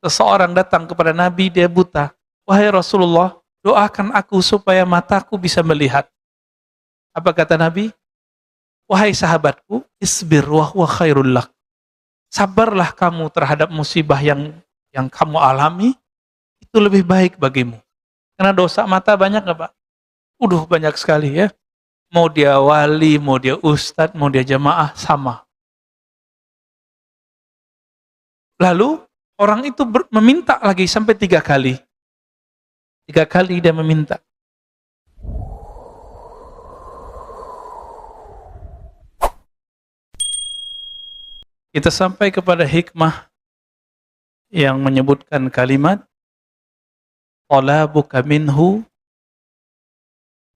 Seseorang datang kepada Nabi, dia buta. Wahai Rasulullah, doakan aku supaya mataku bisa melihat. Apa kata Nabi? Wahai sahabatku, isbir wa huwa khairul lak. Sabarlah kamu terhadap musibah yang kamu alami, itu lebih baik bagimu. Karena dosa mata banyak nggak Pak? Banyak sekali ya. Mau dia wali, mau dia ustadz, mau dia jamaah, sama. Lalu orang itu meminta lagi sampai 3 kali. 3 kali dia meminta. Kita sampai kepada hikmah yang menyebutkan kalimat talabuka minhu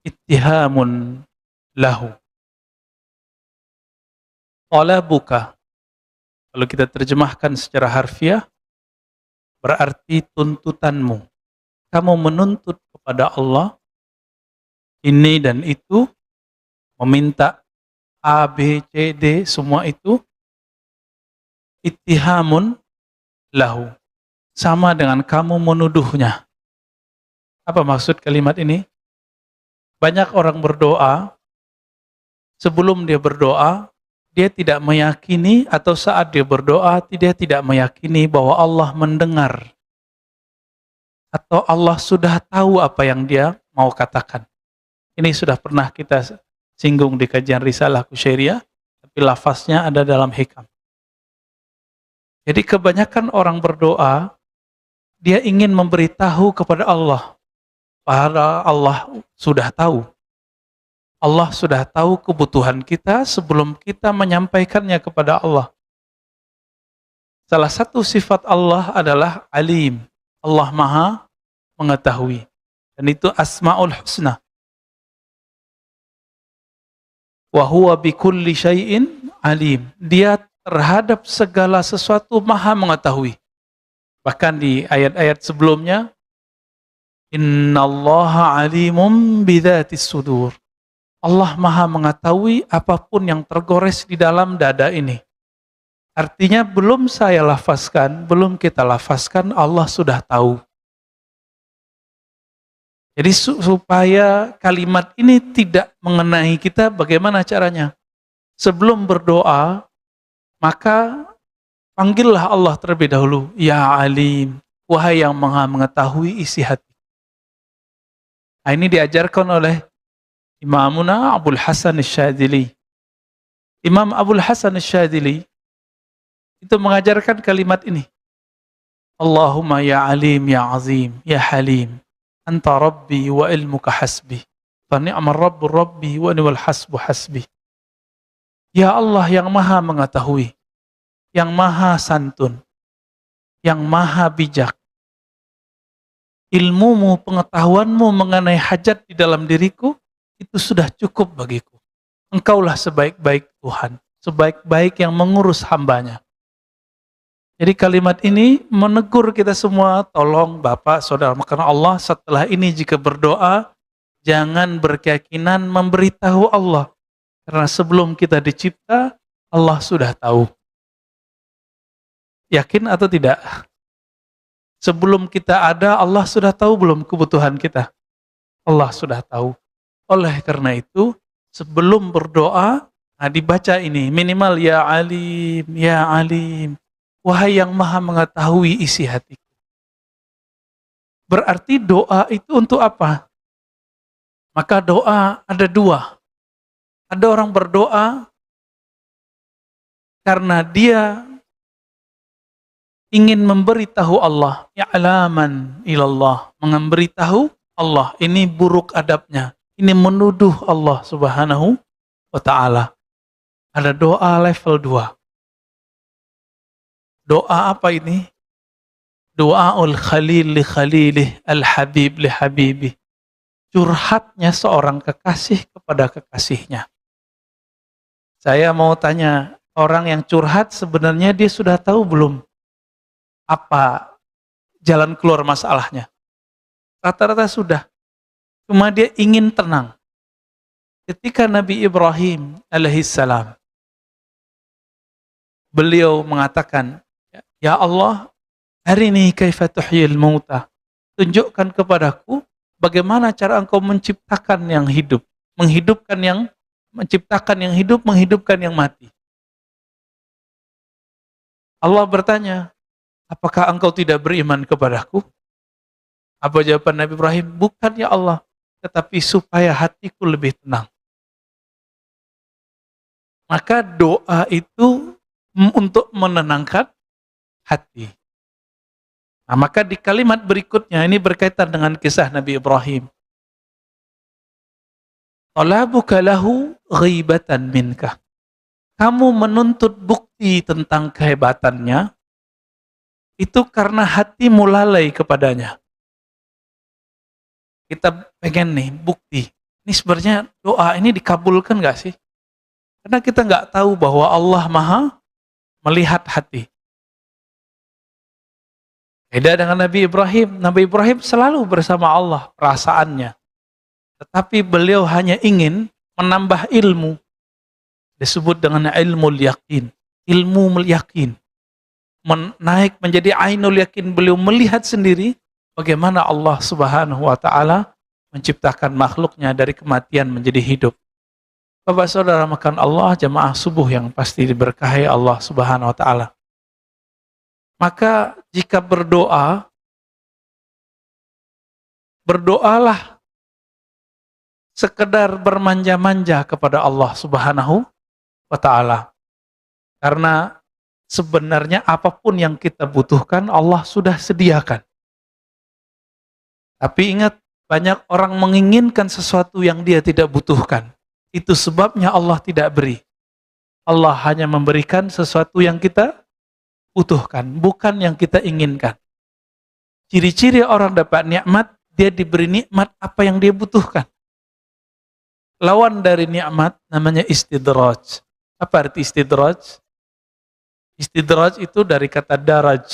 ittihamun lahu. Talabuka, kalau kita terjemahkan secara harfiah, berarti tuntutanmu. Kamu menuntut kepada Allah ini dan itu, meminta A, B, C, D, semua itu, ittihamun lahu. Sama dengan kamu menuduhnya. Apa maksud kalimat ini? Banyak orang berdoa, sebelum dia berdoa, dia tidak meyakini, atau saat dia berdoa, dia tidak meyakini bahwa Allah mendengar. Atau Allah sudah tahu apa yang dia mau katakan. Ini sudah pernah kita singgung di kajian Risalah Kusyairiyah, tapi lafaznya ada dalam hikam. Jadi kebanyakan orang berdoa, dia ingin memberitahu kepada Allah, padahal Allah sudah tahu. Allah sudah tahu kebutuhan kita sebelum kita menyampaikannya kepada Allah. Salah satu sifat Allah adalah alim. Allah Maha mengetahui. Dan itu Asmaul Husna. Wa huwa bikulli syai'in alim. Dia terhadap segala sesuatu Maha mengetahui. Bahkan di ayat-ayat sebelumnya, innallaha alimum bidzatis sudur. Allah Maha mengetahui apapun yang tergores di dalam dada ini. Artinya belum saya lafazkan, belum kita lafazkan, Allah sudah tahu. Jadi supaya kalimat ini tidak mengenai kita, bagaimana caranya? Sebelum berdoa, maka panggillah Allah terlebih dahulu. Ya alim, wahai yang Maha mengetahui isi hati. Nah, ini diajarkan oleh Imamuna Abul Hasan Asy-Syadzili. Imam Abul Hasan Asy-Syadzili itu mengajarkan kalimat ini. Allahumma ya alim ya azim ya halim. Anta rabbi wa ilmuka hasbi. Fa ni'mar rabbu rabbi wa ni'mal hasbu hasbi. Ya Allah yang Maha mengetahui, yang Maha santun, yang Maha bijak. Ilmumu, pengetahuanmu mengenai hajat di dalam diriku, itu sudah cukup bagiku. Engkaulah sebaik-baik Tuhan, sebaik-baik yang mengurus hambanya. Jadi kalimat ini menegur kita semua, tolong Bapak, Saudara, karena Allah setelah ini jika berdoa, jangan berkeyakinan memberitahu Allah. Karena sebelum kita dicipta, Allah sudah tahu. Yakin atau tidak? Sebelum kita ada, Allah sudah tahu belum kebutuhan kita? Allah sudah tahu. Oleh karena itu, sebelum berdoa, dibaca ini, minimal ya alim, ya alim. Wahai yang Maha mengetahui isi hatiku. Berarti doa itu untuk apa? Maka doa ada 2. Ada orang berdoa karena dia ingin memberitahu Allah, ya'laman ilallah, memberitahu Allah. Ini buruk adabnya. Ini menuduh Allah Subhanahu wa ta'ala. Ada doa level 2. Doa apa ini? Doaul khalil li khalilih, al-habib li habibih. Curhatnya seorang kekasih kepada kekasihnya. Saya mau tanya, orang yang curhat sebenarnya dia sudah tahu belum apa jalan keluar masalahnya? Rata-rata sudah. Cuma dia ingin tenang. Ketika Nabi Ibrahim alaihissalam, beliau mengatakan, ya Allah, Arini kaifa tuhyil mauta. Tunjukkan kepadaku bagaimana cara engkau menciptakan yang hidup, menciptakan yang hidup, menghidupkan yang mati. Allah bertanya, apakah engkau tidak beriman kepadaku? Apa jawaban Nabi Ibrahim? Bukan ya Allah, tetapi supaya hatiku lebih tenang. Maka doa itu untuk menenangkan hati. Nah, maka di kalimat berikutnya ini berkaitan dengan kisah Nabi Ibrahim. Talabuka lahu ghibatan minka. Kamu menuntut bukti tentang kehebatannya, itu karena hatimu lalai kepadanya. Kita pengen nih bukti. Ini sebenarnya doa ini dikabulkan gak sih? Karena kita nggak tahu bahwa Allah Maha melihat hati. Beda dengan Nabi Ibrahim. Nabi Ibrahim selalu bersama Allah perasaannya. Tetapi beliau hanya ingin menambah ilmu. Disebut dengan ilmu yakin. Ilmu yakin. Menaik menjadi ainul yakin. Beliau melihat sendiri bagaimana Allah Subhanahu wa Ta'ala menciptakan makhluknya dari kematian menjadi hidup. Bapak saudara makan Allah, jamaah subuh yang pasti diberkahi Allah Subhanahu wa Ta'ala. Maka jika berdoalah sekedar bermanja-manja kepada Allah Subhanahu wa Ta'ala. Karena sebenarnya apapun yang kita butuhkan Allah sudah sediakan. Tapi ingat, banyak orang menginginkan sesuatu yang dia tidak butuhkan. Itu sebabnya Allah tidak beri. Allah hanya memberikan sesuatu yang kita butuhkan, bukan yang kita inginkan. Ciri-ciri orang dapat nikmat, dia diberi nikmat apa yang dia butuhkan. Lawan dari nikmat namanya istidraj. Apa arti istidraj? Istidraj itu dari kata daraj.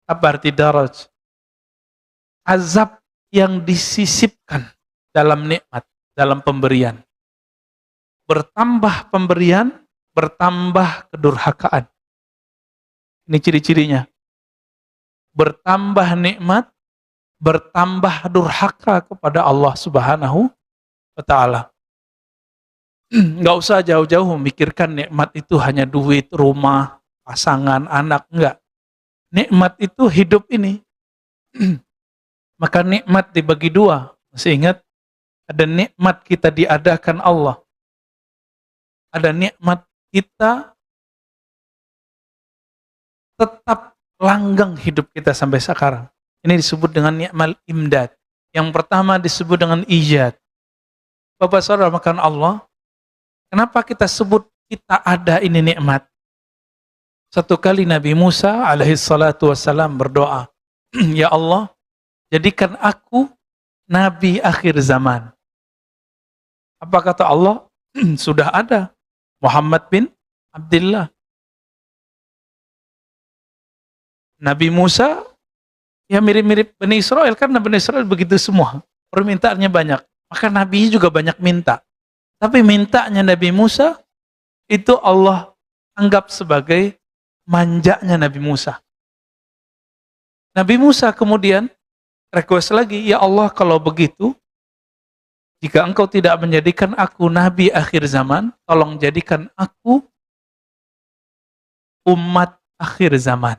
Apa arti daraj? Azab yang disisipkan dalam nikmat, dalam pemberian. Bertambah pemberian, bertambah kedurhakaan. Ini ciri-cirinya. Bertambah nikmat, bertambah durhaka kepada Allah Subhanahu wa Ta'ala. Nggak usah jauh-jauh memikirkan nikmat itu hanya duit, rumah, pasangan, anak. Enggak. Nikmat itu hidup ini. Maka nikmat dibagi dua. Masih ingat? Ada nikmat kita diadakan Allah. Ada nikmat kita tetap langgeng hidup kita sampai sekarang. Ini disebut dengan nikmat imdad. Yang pertama disebut dengan ijad. Bapak saudara makan Allah, kenapa kita sebut kita ada ini nikmat? Satu kali Nabi Musa alaihi salatu wassalam berdoa, Ya Allah, jadikan aku Nabi akhir zaman. Apa kata Allah? Sudah ada. Muhammad bin Abdullah. Nabi Musa, ya mirip-mirip Bani Israel, karena Bani Israel begitu semua. Permintaannya banyak. Maka Nabi juga banyak minta. Tapi mintanya Nabi Musa, itu Allah anggap sebagai manjanya Nabi Musa. Nabi Musa kemudian request lagi, Ya Allah kalau begitu, jika engkau tidak menjadikan aku Nabi akhir zaman, tolong jadikan aku umat akhir zaman.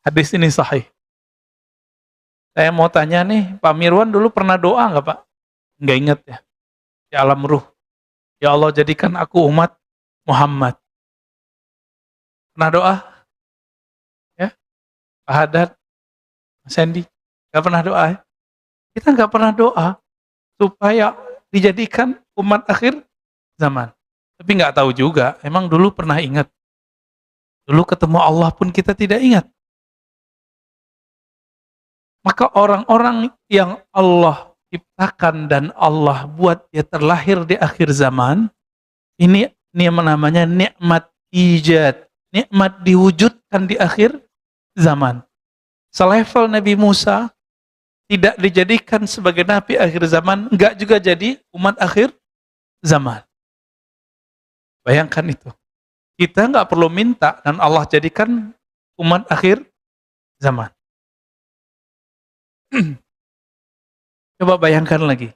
Hadis ini sahih. Saya mau tanya nih, Pak Mirwan dulu pernah doa nggak Pak? Nggak ingat ya? Di alam ruh. Ya Allah jadikan aku umat Muhammad. Pernah doa? Ya? Pak Haddad? Mas Sandy? Nggak pernah doa ya? Kita nggak pernah doa supaya dijadikan umat akhir zaman. Tapi nggak tahu juga, emang dulu pernah ingat. Dulu ketemu Allah pun kita tidak ingat. Maka orang-orang yang Allah ciptakan dan Allah buat dia terlahir di akhir zaman, ini namanya nikmat ijad, nikmat diwujudkan di akhir zaman. Selevel Nabi Musa tidak dijadikan sebagai nabi akhir zaman, enggak juga jadi umat akhir zaman. Bayangkan itu. Kita enggak perlu minta dan Allah jadikan umat akhir zaman. Coba bayangkan lagi.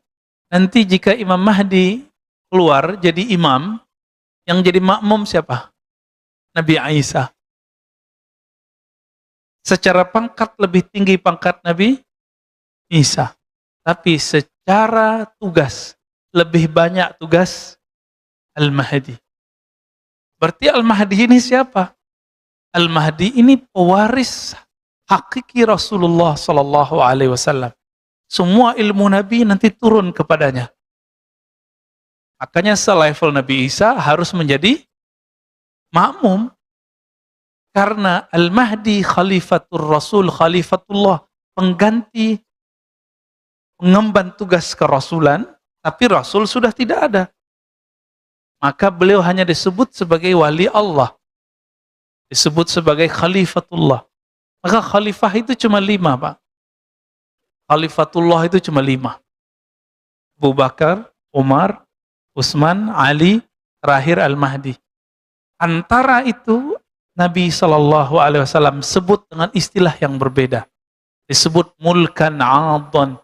Nanti jika Imam Mahdi keluar jadi imam, yang jadi makmum siapa? Nabi Isa. Secara pangkat lebih tinggi pangkat Nabi Isa. Tapi secara tugas, lebih banyak tugas Al-Mahdi. Berarti Al-Mahdi ini siapa? Al-Mahdi ini pewaris hakiki Rasulullah Sallallahu Alaihi Wasallam. Semua ilmu Nabi nanti turun kepadanya. Makanya selevel Nabi Isa harus menjadi makmum. Karena Al-Mahdi khalifatul Rasul, khalifatullah, pengganti, pengemban tugas kerasulan, tapi Rasul sudah tidak ada. Maka beliau hanya disebut sebagai wali Allah. Disebut sebagai khalifatullah. Maka khalifah itu cuma 5, Pak. Khalifatullah itu cuma 5. Abu Bakar, Umar, Utsman, Ali, terakhir Al-Mahdi. Antara itu Nabi SAW sebut dengan istilah yang berbeda. Disebut mulkan adhan,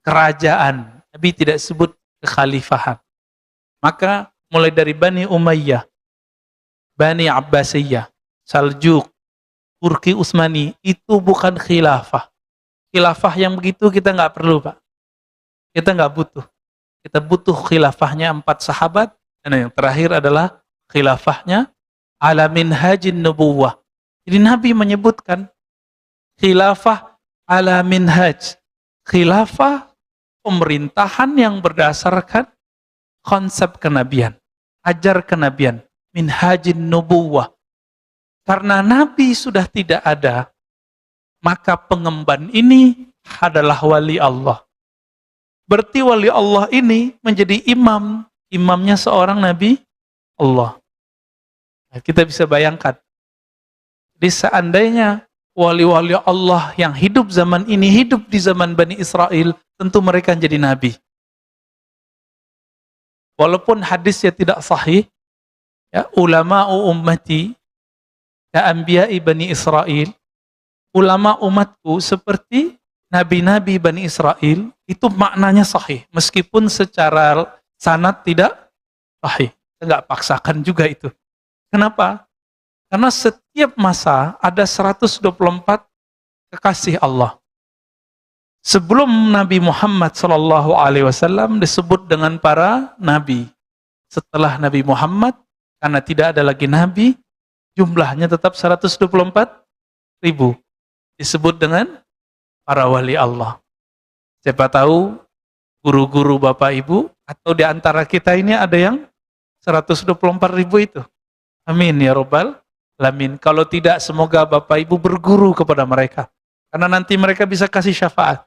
kerajaan. Nabi tidak sebut kekhalifahan. Maka mulai dari Bani Umayyah, Bani Abbasiyah, Saljuk, Turki Utsmani, itu bukan khilafah. Khilafah yang begitu kita nggak perlu, Pak. Kita nggak butuh. Kita butuh khilafahnya 4 sahabat, dan yang terakhir adalah khilafahnya ala minhajin nubuwah. Jadi Nabi menyebutkan khilafah ala minhaj. Khilafah pemerintahan yang berdasarkan konsep kenabian, ajar kenabian, minhajin nubuwah. Karena Nabi sudah tidak ada, maka pengemban ini adalah wali Allah. Berarti wali Allah ini menjadi imam, imamnya seorang Nabi Allah. Nah, kita bisa bayangkan, jadi seandainya wali-wali Allah yang hidup zaman ini, hidup di zaman Bani Israel, tentu mereka jadi nabi. Walaupun hadisnya tidak sahih, ya, ulama'u ummati ya anbiya'i Bani Israel, ulama umatku seperti nabi-nabi Bani Israel, itu maknanya sahih, meskipun secara sanad tidak sahih. Enggak paksakan juga itu. Kenapa? Karena setiap masa ada 124 kekasih Allah. Sebelum Nabi Muhammad SAW disebut dengan para nabi. Setelah Nabi Muhammad, karena tidak ada lagi nabi, jumlahnya tetap 124.000. Disebut dengan para wali Allah. Siapa tahu guru-guru Bapak Ibu atau di antara kita ini ada yang 124.000 itu. Amin ya Rabbal alamin. Kalau tidak, semoga Bapak Ibu berguru kepada mereka. Karena nanti mereka bisa kasih syafaat.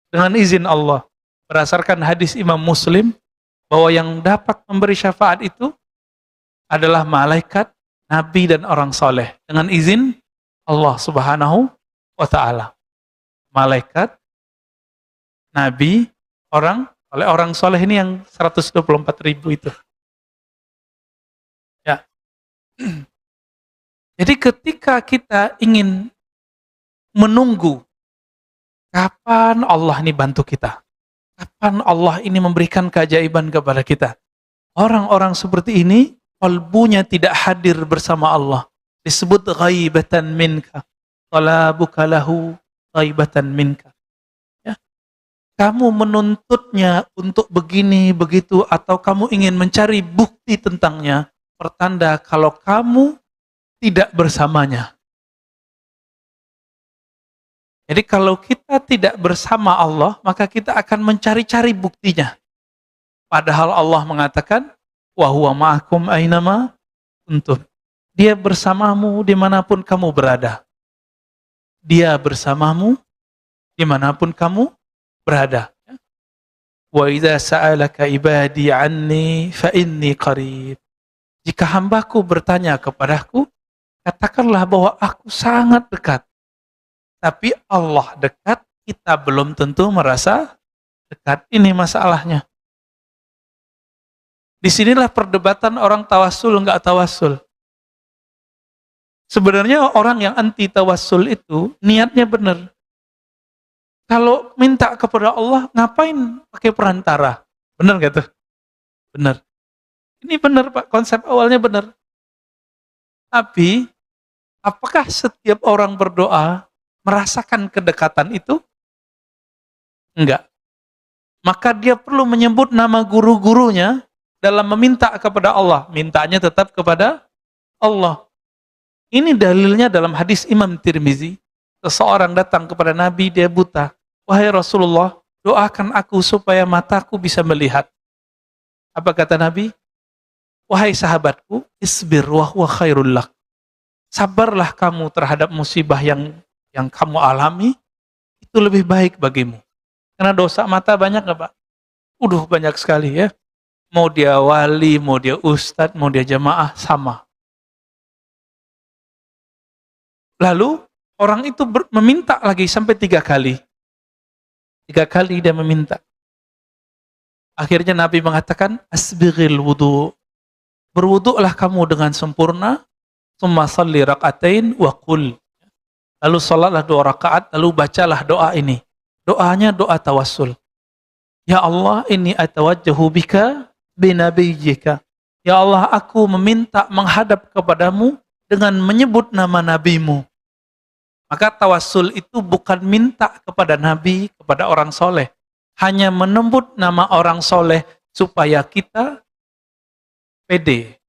Dengan izin Allah. Berdasarkan hadis Imam Muslim, bahwa yang dapat memberi syafaat itu adalah malaikat, nabi, dan orang soleh. Dengan izin Allah Subhanahu wa ta'ala. Malaikat, nabi, oleh orang soleh ini yang 124.000 itu. Ya. Jadi ketika kita ingin menunggu kapan Allah ini bantu kita, kapan Allah ini memberikan keajaiban kepada kita, orang-orang seperti ini kalbunya tidak hadir bersama Allah, disebut ghaibatan minka, talabuka lahu ghaibatan minka. Ya. Kamu menuntutnya untuk begini begitu, atau kamu ingin mencari bukti tentangnya, pertanda kalau kamu tidak bersamanya. Jadi kalau kita tidak bersama Allah, maka kita akan mencari-cari buktinya. Padahal Allah mengatakan, wa huwa ma'akum ainama kuntum. Dia bersamamu dimanapun kamu berada. Dia bersamamu dimanapun kamu berada. Wa idza sa'alaka ibadi anni fa inni qarib. Jika hambaku bertanya kepadaku, katakanlah bahwa aku sangat dekat. Tapi Allah dekat, kita belum tentu merasa dekat. Ini masalahnya. Disinilah perdebatan orang tawasul enggak tawasul. Sebenarnya orang yang anti tawassul itu niatnya benar. Kalau minta kepada Allah, ngapain pakai perantara? Benar gak tuh? Benar. Ini benar Pak, konsep awalnya benar. Tapi, apakah setiap orang berdoa merasakan kedekatan itu? Enggak. Maka dia perlu menyebut nama guru-gurunya dalam meminta kepada Allah. Mintanya tetap kepada Allah. Ini dalilnya dalam hadis Imam Tirmizi. Seseorang datang kepada Nabi, dia buta. Wahai Rasulullah, doakan aku supaya mataku bisa melihat. Apa kata Nabi? Wahai sahabatku, isbir wa huwa khairul lak. Sabarlah kamu terhadap musibah yang kamu alami, itu lebih baik bagimu. Karena dosa mata banyak gak Pak? Banyak sekali ya. Mau dia wali, mau dia ustadz, mau dia jamaah, sama. Lalu orang itu meminta lagi sampai 3 kali. 3 kali dia meminta. Akhirnya Nabi mengatakan, asbighil wudu. Berwudu'lah kamu dengan sempurna, tsumma shalli raka'atain wa qul. Lalu salatlah 2 rakaat, lalu bacalah doa ini. Doanya doa tawassul. Ya Allah, inni atawajjahu bika binabiyyika. Ya Allah, aku meminta menghadap kepadamu dengan menyebut nama nabimu. Maka tawassul itu bukan minta kepada nabi, kepada orang soleh. Hanya menyebut nama orang soleh supaya kita pede.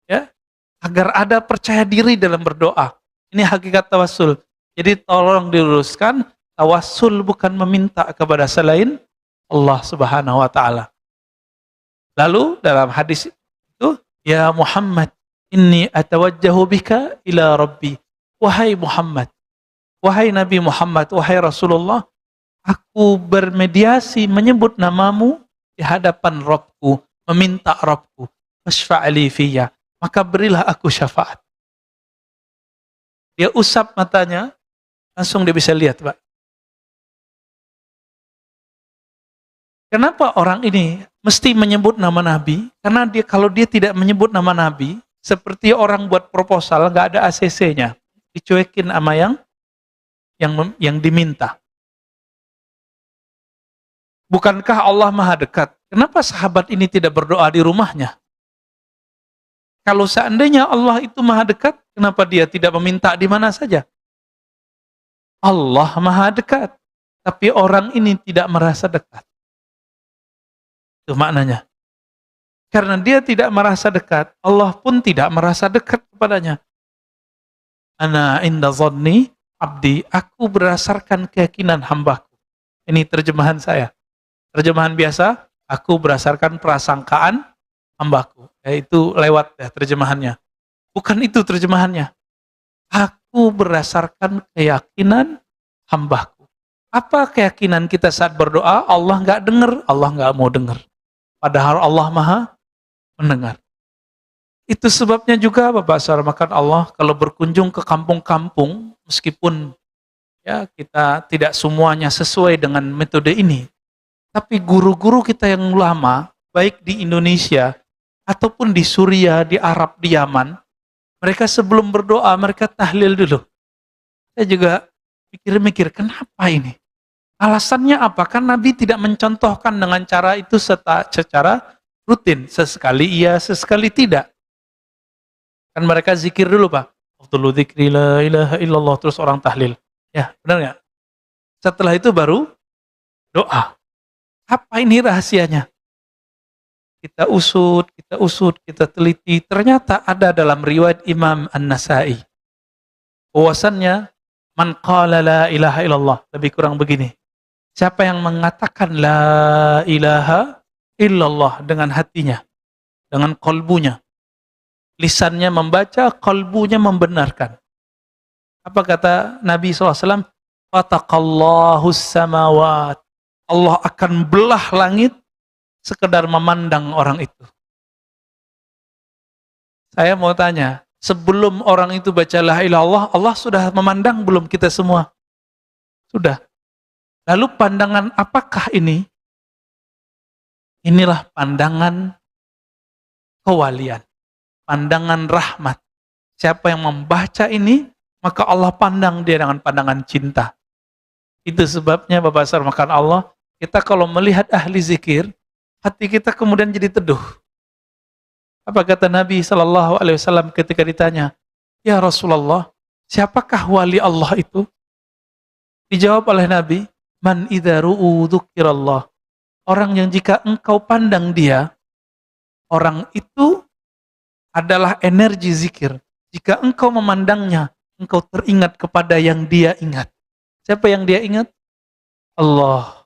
Ya, agar ada percaya diri dalam berdoa. Ini hakikat tawassul. Jadi tolong diluruskan, tawassul bukan meminta kepada selain Allah Subhanahu wa taala. Lalu dalam hadis itu, ya Muhammad, inni atawajjahu bika ila Rabbi. Wahai Muhammad, wahai Nabi Muhammad, wahai Rasulullah, aku bermediasi menyebut namamu di hadapan Rabbku, meminta Rabbku, fasfa'li fiyya, maka berilah aku syafaat. Dia usap matanya, langsung dia bisa lihat, Pak. Kenapa orang ini mesti menyebut nama Nabi? Karena kalau dia tidak menyebut nama Nabi, seperti orang buat proposal, nggak ada ACC-nya. Dicuekin sama yang diminta. Bukankah Allah maha dekat? Kenapa sahabat ini tidak berdoa di rumahnya? Kalau seandainya Allah itu maha dekat, kenapa dia tidak meminta di mana saja? Allah maha dekat, tapi orang ini tidak merasa dekat. Itu maknanya. Karena dia tidak merasa dekat, Allah pun tidak merasa dekat kepadanya. Ana inda dhanni abdi, aku berdasarkan keyakinan hambaku. Ini terjemahan saya. Terjemahan biasa, aku berdasarkan prasangkaan hambaku. Itu lewat ya terjemahannya. Bukan itu terjemahannya. Aku berdasarkan keyakinan hambaku. Apa keyakinan kita saat berdoa? Allah nggak dengar, Allah nggak mau dengar. Padahal Allah maha mendengar. Itu sebabnya juga Bapak Saudara makan Allah kalau berkunjung ke kampung-kampung, meskipun ya kita tidak semuanya sesuai dengan metode ini, tapi guru-guru kita yang lama, baik di Indonesia ataupun di Suriah, di Arab, di Yaman, mereka sebelum berdoa mereka tahlil dulu. Saya juga mikir-mikir, kenapa ini? Alasannya apa? Kan Nabi tidak mencontohkan dengan cara itu secara rutin, sesekali iya, sesekali tidak. Kan mereka zikir dulu Pak. Afdhalu dzikri la ilaha illallah, terus orang tahlil. Ya, benar nggak? Setelah itu baru doa. Apa ini rahasianya? Kita usut, kita teliti. Ternyata ada dalam riwayat Imam An-Nasai. Bahwasannya, man qala la ilaha illallah. Lebih kurang begini. Siapa yang mengatakan la ilaha illallah dengan hatinya, dengan kolbunya. Lisannya membaca, kolbunya membenarkan. Apa kata Nabi SAW? Fataqallahu samawat. Allah akan belah langit sekedar memandang orang itu. Saya mau tanya, sebelum orang itu baca la ilaha illallah, Allah sudah memandang belum kita semua? Sudah. Lalu pandangan apakah ini? Inilah pandangan kewalian. Pandangan rahmat. Siapa yang membaca ini, maka Allah pandang dia dengan pandangan cinta. Itu sebabnya Bapak Sarmakan Allah, kita kalau melihat ahli zikir, hati kita kemudian jadi teduh. Apa kata Nabi SAW ketika ditanya, "Ya Rasulullah, siapakah wali Allah itu?" Dijawab oleh Nabi, "Man idza ru'u dzukirallah." Orang yang jika engkau pandang dia, orang itu adalah energi zikir. Jika engkau memandangnya, engkau teringat kepada yang dia ingat. Siapa yang dia ingat? Allah.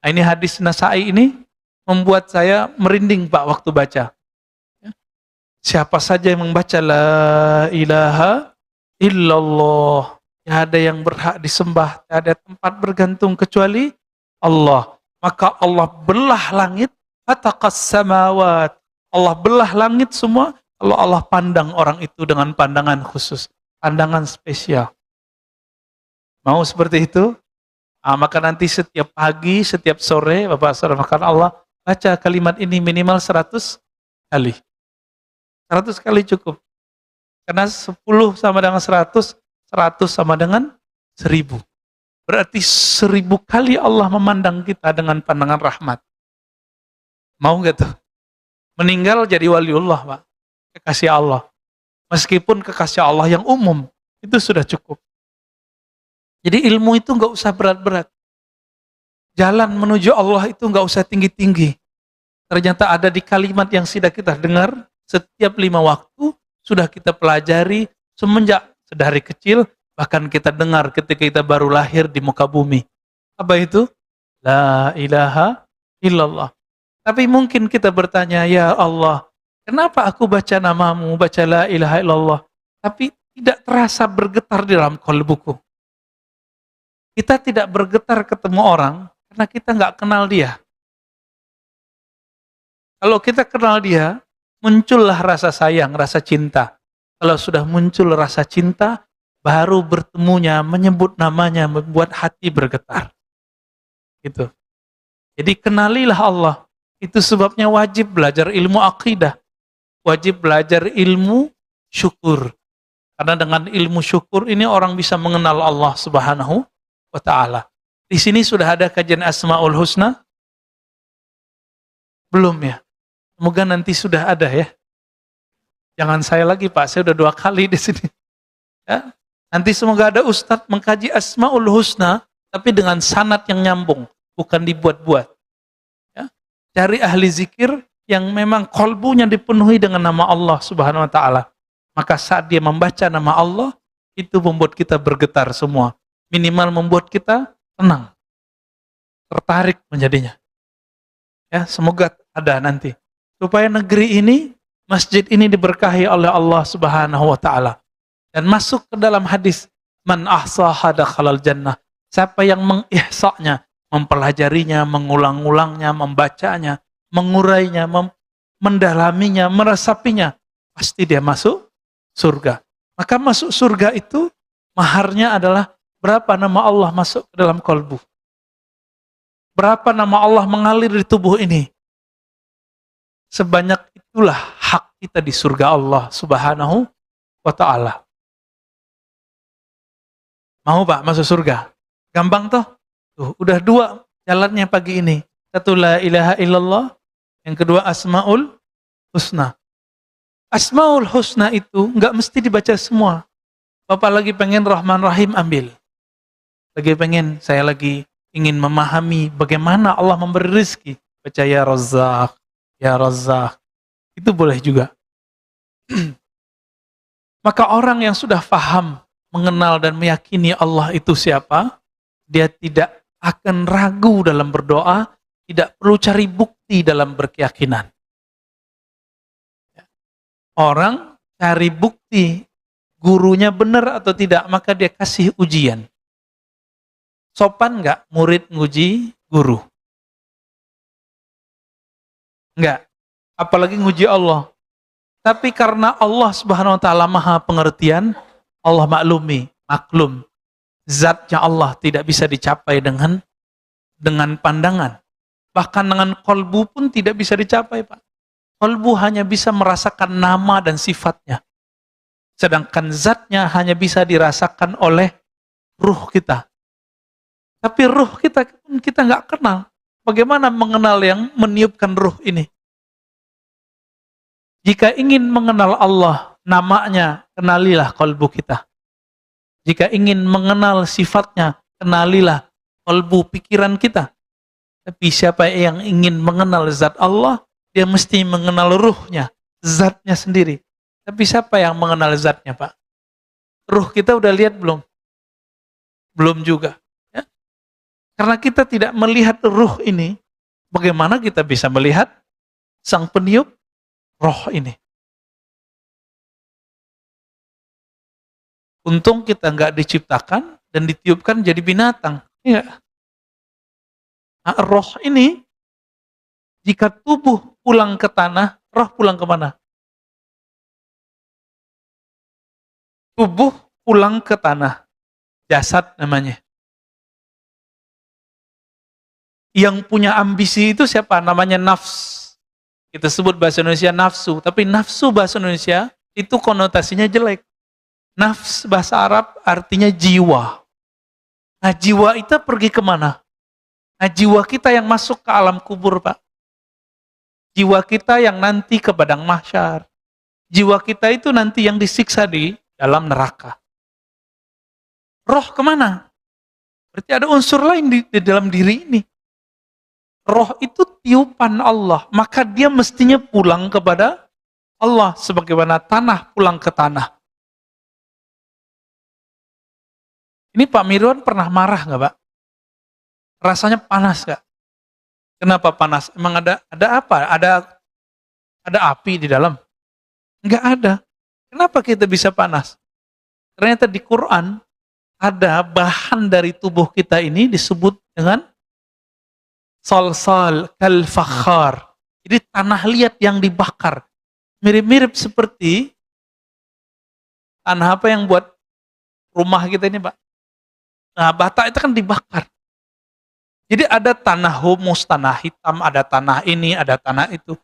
Nah, ini hadis Nasa'i ini membuat saya merinding Pak waktu baca. Siapa saja yang membaca la ilaha illallah, tidak ada yang berhak disembah, tidak ada tempat bergantung kecuali Allah. Maka Allah belah langit, fataqas samawat. Allah belah langit semua, kalau Allah pandang orang itu dengan pandangan khusus, pandangan spesial. Mau seperti itu? Maka nanti setiap pagi, setiap sore, Bapak Saudara makan Allah, baca kalimat ini minimal 100 kali. 100 kali cukup. Karena 10 sama dengan 100, 100 sama dengan 1000. Berarti 1000 kali Allah memandang kita dengan pandangan rahmat. Mau gak tuh? Meninggal jadi waliullah, Pak. Kekasih Allah. Meskipun kekasih Allah yang umum, itu sudah cukup. Jadi ilmu itu nggak usah berat-berat. Jalan menuju Allah itu nggak usah tinggi-tinggi. Ternyata ada di kalimat yang sudah kita dengar setiap 5 waktu, sudah kita pelajari semenjak dari kecil, bahkan kita dengar ketika kita baru lahir di muka bumi. Apa itu? La ilaha illallah. Tapi mungkin kita bertanya, ya Allah, kenapa aku baca namamu, baca la ilaha illallah, tapi tidak terasa bergetar di dalam qalbuku? Kita tidak bergetar ketemu orang karena kita nggak kenal dia. Kalau kita kenal dia, muncullah rasa sayang, rasa cinta. Kalau sudah muncul rasa cinta, baru bertemunya, menyebut namanya, membuat hati bergetar. Gitu. Jadi kenalilah Allah. Itu sebabnya wajib belajar ilmu akidah. Wajib belajar ilmu syukur. Karena dengan ilmu syukur ini orang bisa mengenal Allah Subhanahu wa ta'ala. Di sini sudah ada kajian Asmaul Husna? Belum ya? Semoga nanti sudah ada ya. Jangan saya lagi Pak, saya udah 2 kali di sini. Ya? Nanti semoga ada ustadz mengkaji Asmaul Husna, tapi dengan sanad yang nyambung, bukan dibuat-buat. Ya? Cari ahli zikir yang memang kolbunya dipenuhi dengan nama Allah Subhanahu wa ta'ala. Maka saat dia membaca nama Allah, itu membuat kita bergetar semua. Minimal membuat kita tenang, tertarik menjadinya. Ya, semoga ada nanti. Supaya negeri ini, masjid ini diberkahi oleh Allah Subhanahu wa ta'ala. Dan masuk ke dalam hadis, man ahsaha dakhalal jannah. Siapa yang mengihsa'nya, mempelajarinya, mengulang-ulangnya, membacanya, mengurainya, mendalaminya, meresapinya, pasti dia masuk surga. Maka masuk surga itu, maharnya adalah berapa nama Allah masuk ke dalam kalbu. Berapa nama Allah mengalir di tubuh ini. Sebanyak itulah hak kita di surga Allah Subhanahu wa ta'ala. Mau Pak masuk surga? Gampang toh? Tuh, udah 2 jalannya pagi ini. Satu la ilaha illallah, yang kedua Asmaul Husna. Asmaul Husna itu nggak mesti dibaca semua. Bapak lagi pengen Rahman Rahim, ambil. Saya lagi ingin memahami bagaimana Allah memberi rezeki. Baca ya Razzaq, ya Razzaq. Itu boleh juga. Maka orang yang sudah faham, mengenal dan meyakini Allah itu siapa, dia tidak akan ragu dalam berdoa, tidak perlu cari bukti dalam berkeyakinan. Orang cari bukti gurunya benar atau tidak, maka dia kasih ujian. Sopan nggak murid nguji guru? Enggak. Apalagi nguji Allah. Tapi karena Allah Subhanahu wa ta'ala maha pengertian, Allah maklum. Zatnya Allah tidak bisa dicapai dengan pandangan. Bahkan dengan kolbu pun tidak bisa dicapai, Pak. Kolbu hanya bisa merasakan nama dan sifatnya. Sedangkan zatnya hanya bisa dirasakan oleh ruh kita. Tapi ruh kita pun kita nggak kenal. Bagaimana mengenal yang meniupkan ruh ini? Jika ingin mengenal Allah, namanya, kenalilah kalbu kita. Jika ingin mengenal sifatnya, kenalilah kalbu pikiran kita. Tapi siapa yang ingin mengenal zat Allah, dia mesti mengenal ruhnya, zatnya sendiri. Tapi siapa yang mengenal zatnya, Pak? Ruh kita udah lihat belum? Belum juga. Ya? Karena kita tidak melihat ruh ini, bagaimana kita bisa melihat sang peniup roh ini? Untung kita nggak diciptakan dan ditiupkan jadi binatang. Ya. Nah, roh ini, jika tubuh pulang ke tanah, roh pulang kemana? Tubuh pulang ke tanah. Jasad namanya. Yang punya ambisi itu siapa? Namanya nafs. Kita sebut bahasa Indonesia nafsu. Tapi nafsu bahasa Indonesia itu konotasinya jelek. Nafs bahasa Arab artinya jiwa. Nah, jiwa itu pergi kemana? Nah, jiwa kita yang masuk ke alam kubur, Pak. Jiwa kita yang nanti ke padang mahsyar. Jiwa kita itu nanti yang disiksa di dalam neraka. Roh kemana? Berarti ada unsur lain di dalam diri ini. Roh itu tiupan Allah, maka dia mestinya pulang kepada Allah, sebagaimana tanah pulang ke tanah. Ini Pak Mirwan pernah marah nggak, Pak? Rasanya panas nggak? Kenapa panas? Emang ada apa? Ada api di dalam? Nggak ada. Kenapa kita bisa panas? Ternyata di Quran ada bahan dari tubuh kita ini disebut dengan salsal kal fakhar. Jadi tanah liat yang dibakar. Mirip-mirip seperti tanah apa yang buat rumah kita ini, Pak? Nah, bata itu kan dibakar. Jadi ada tanah humus, tanah hitam, ada tanah ini, ada tanah itu.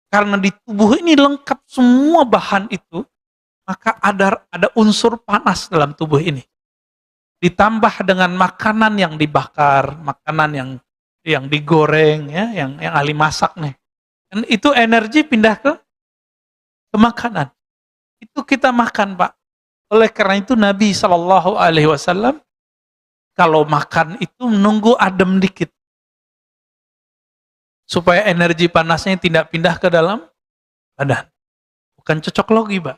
Karena di tubuh ini lengkap semua bahan itu, maka ada unsur panas dalam tubuh ini. Ditambah dengan makanan yang dibakar, makanan yang digoreng, ya, yang ahli masak nih. Dan itu energi pindah ke makanan. Itu kita makan, Pak. Oleh karena itu Nabi SAW kalau makan itu menunggu adem dikit. Supaya energi panasnya tidak pindah ke dalam badan. Bukan cocok logi, Pak.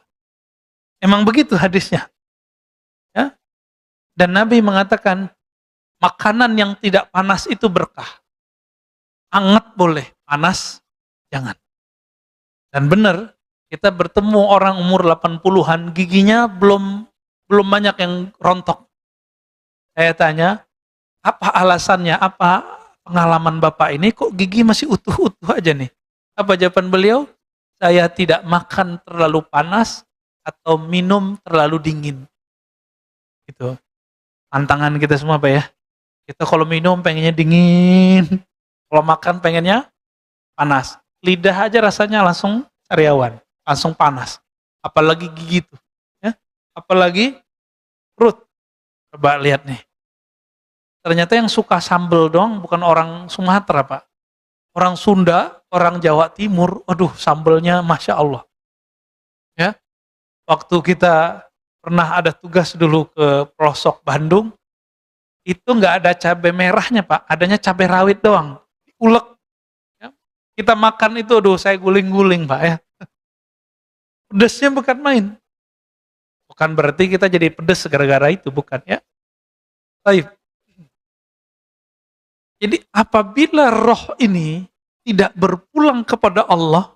Emang begitu hadisnya. Ya? Dan Nabi mengatakan, makanan yang tidak panas itu berkah. Anget boleh, panas jangan. Dan benar, kita bertemu orang umur 80-an, giginya belum banyak yang rontok. Saya tanya, apa alasannya, apa pengalaman Bapak ini, kok gigi masih utuh-utuh aja nih? Apa jawaban beliau? Saya tidak makan terlalu panas atau minum terlalu dingin. Gitu. Tantangan kita semua, Pak ya. Kita kalau minum pengennya dingin, kalau makan pengennya panas. Lidah aja rasanya langsung sariawan, langsung panas. Apalagi gigi itu. Ya? Apalagi perut. Coba lihat nih. Ternyata yang suka sambel doang bukan orang Sumatera, Pak. Orang Sunda, orang Jawa Timur, aduh sambelnya Masya Allah. Ya, waktu kita pernah ada tugas dulu ke pelosok Bandung, itu nggak ada cabai merahnya, Pak. Adanya cabai rawit doang. Ulek. Ya. Kita makan itu, aduh saya guling-guling, Pak ya. Pedesnya bukan main. Bukan berarti kita jadi pedes gara-gara itu, bukan ya. Baik. Jadi apabila roh ini tidak berpulang kepada Allah,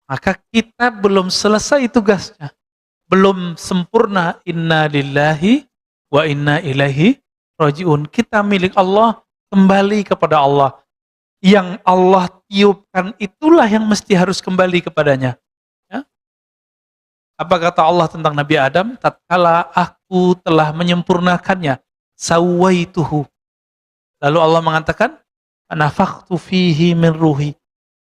maka kita belum selesai tugasnya. Belum sempurna, inna lillahi wa inna ilaihi rajiun. Kita milik Allah, kembali kepada Allah. Yang Allah tiupkan itulah yang mesti harus kembali kepadanya. Ya? Apa kata Allah tentang Nabi Adam? Tatkala aku telah menyempurnakannya, sawaituhu. Lalu Allah mengatakan, nafakhtu fihi min ruhi.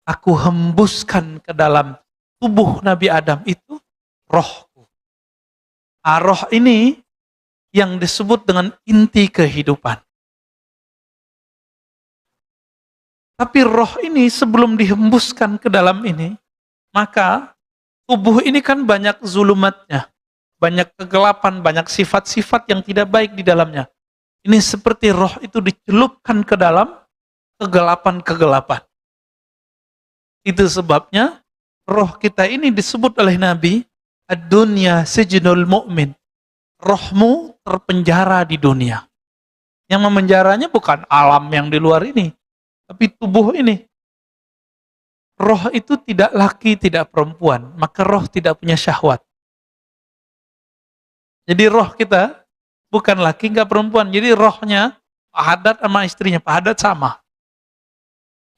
Aku hembuskan ke dalam tubuh Nabi Adam itu rohku. Roh ini yang disebut dengan inti kehidupan. Tapi roh ini sebelum dihembuskan ke dalam ini, maka tubuh ini kan banyak zulumatnya, banyak kegelapan, banyak sifat-sifat yang tidak baik di dalamnya. Ini seperti roh itu dicelupkan ke dalam kegelapan-kegelapan. Itu sebabnya roh kita ini disebut oleh Nabi, ad-dunya sijnul mu'min. Rohmu terpenjara di dunia. Yang memenjaranya bukan alam yang di luar ini, tapi tubuh ini. Roh itu tidak laki, tidak perempuan, maka roh tidak punya syahwat. Jadi roh kita bukan laki, nggak perempuan. Jadi rohnya Pak Haddad sama istrinya, Pak Haddad sama.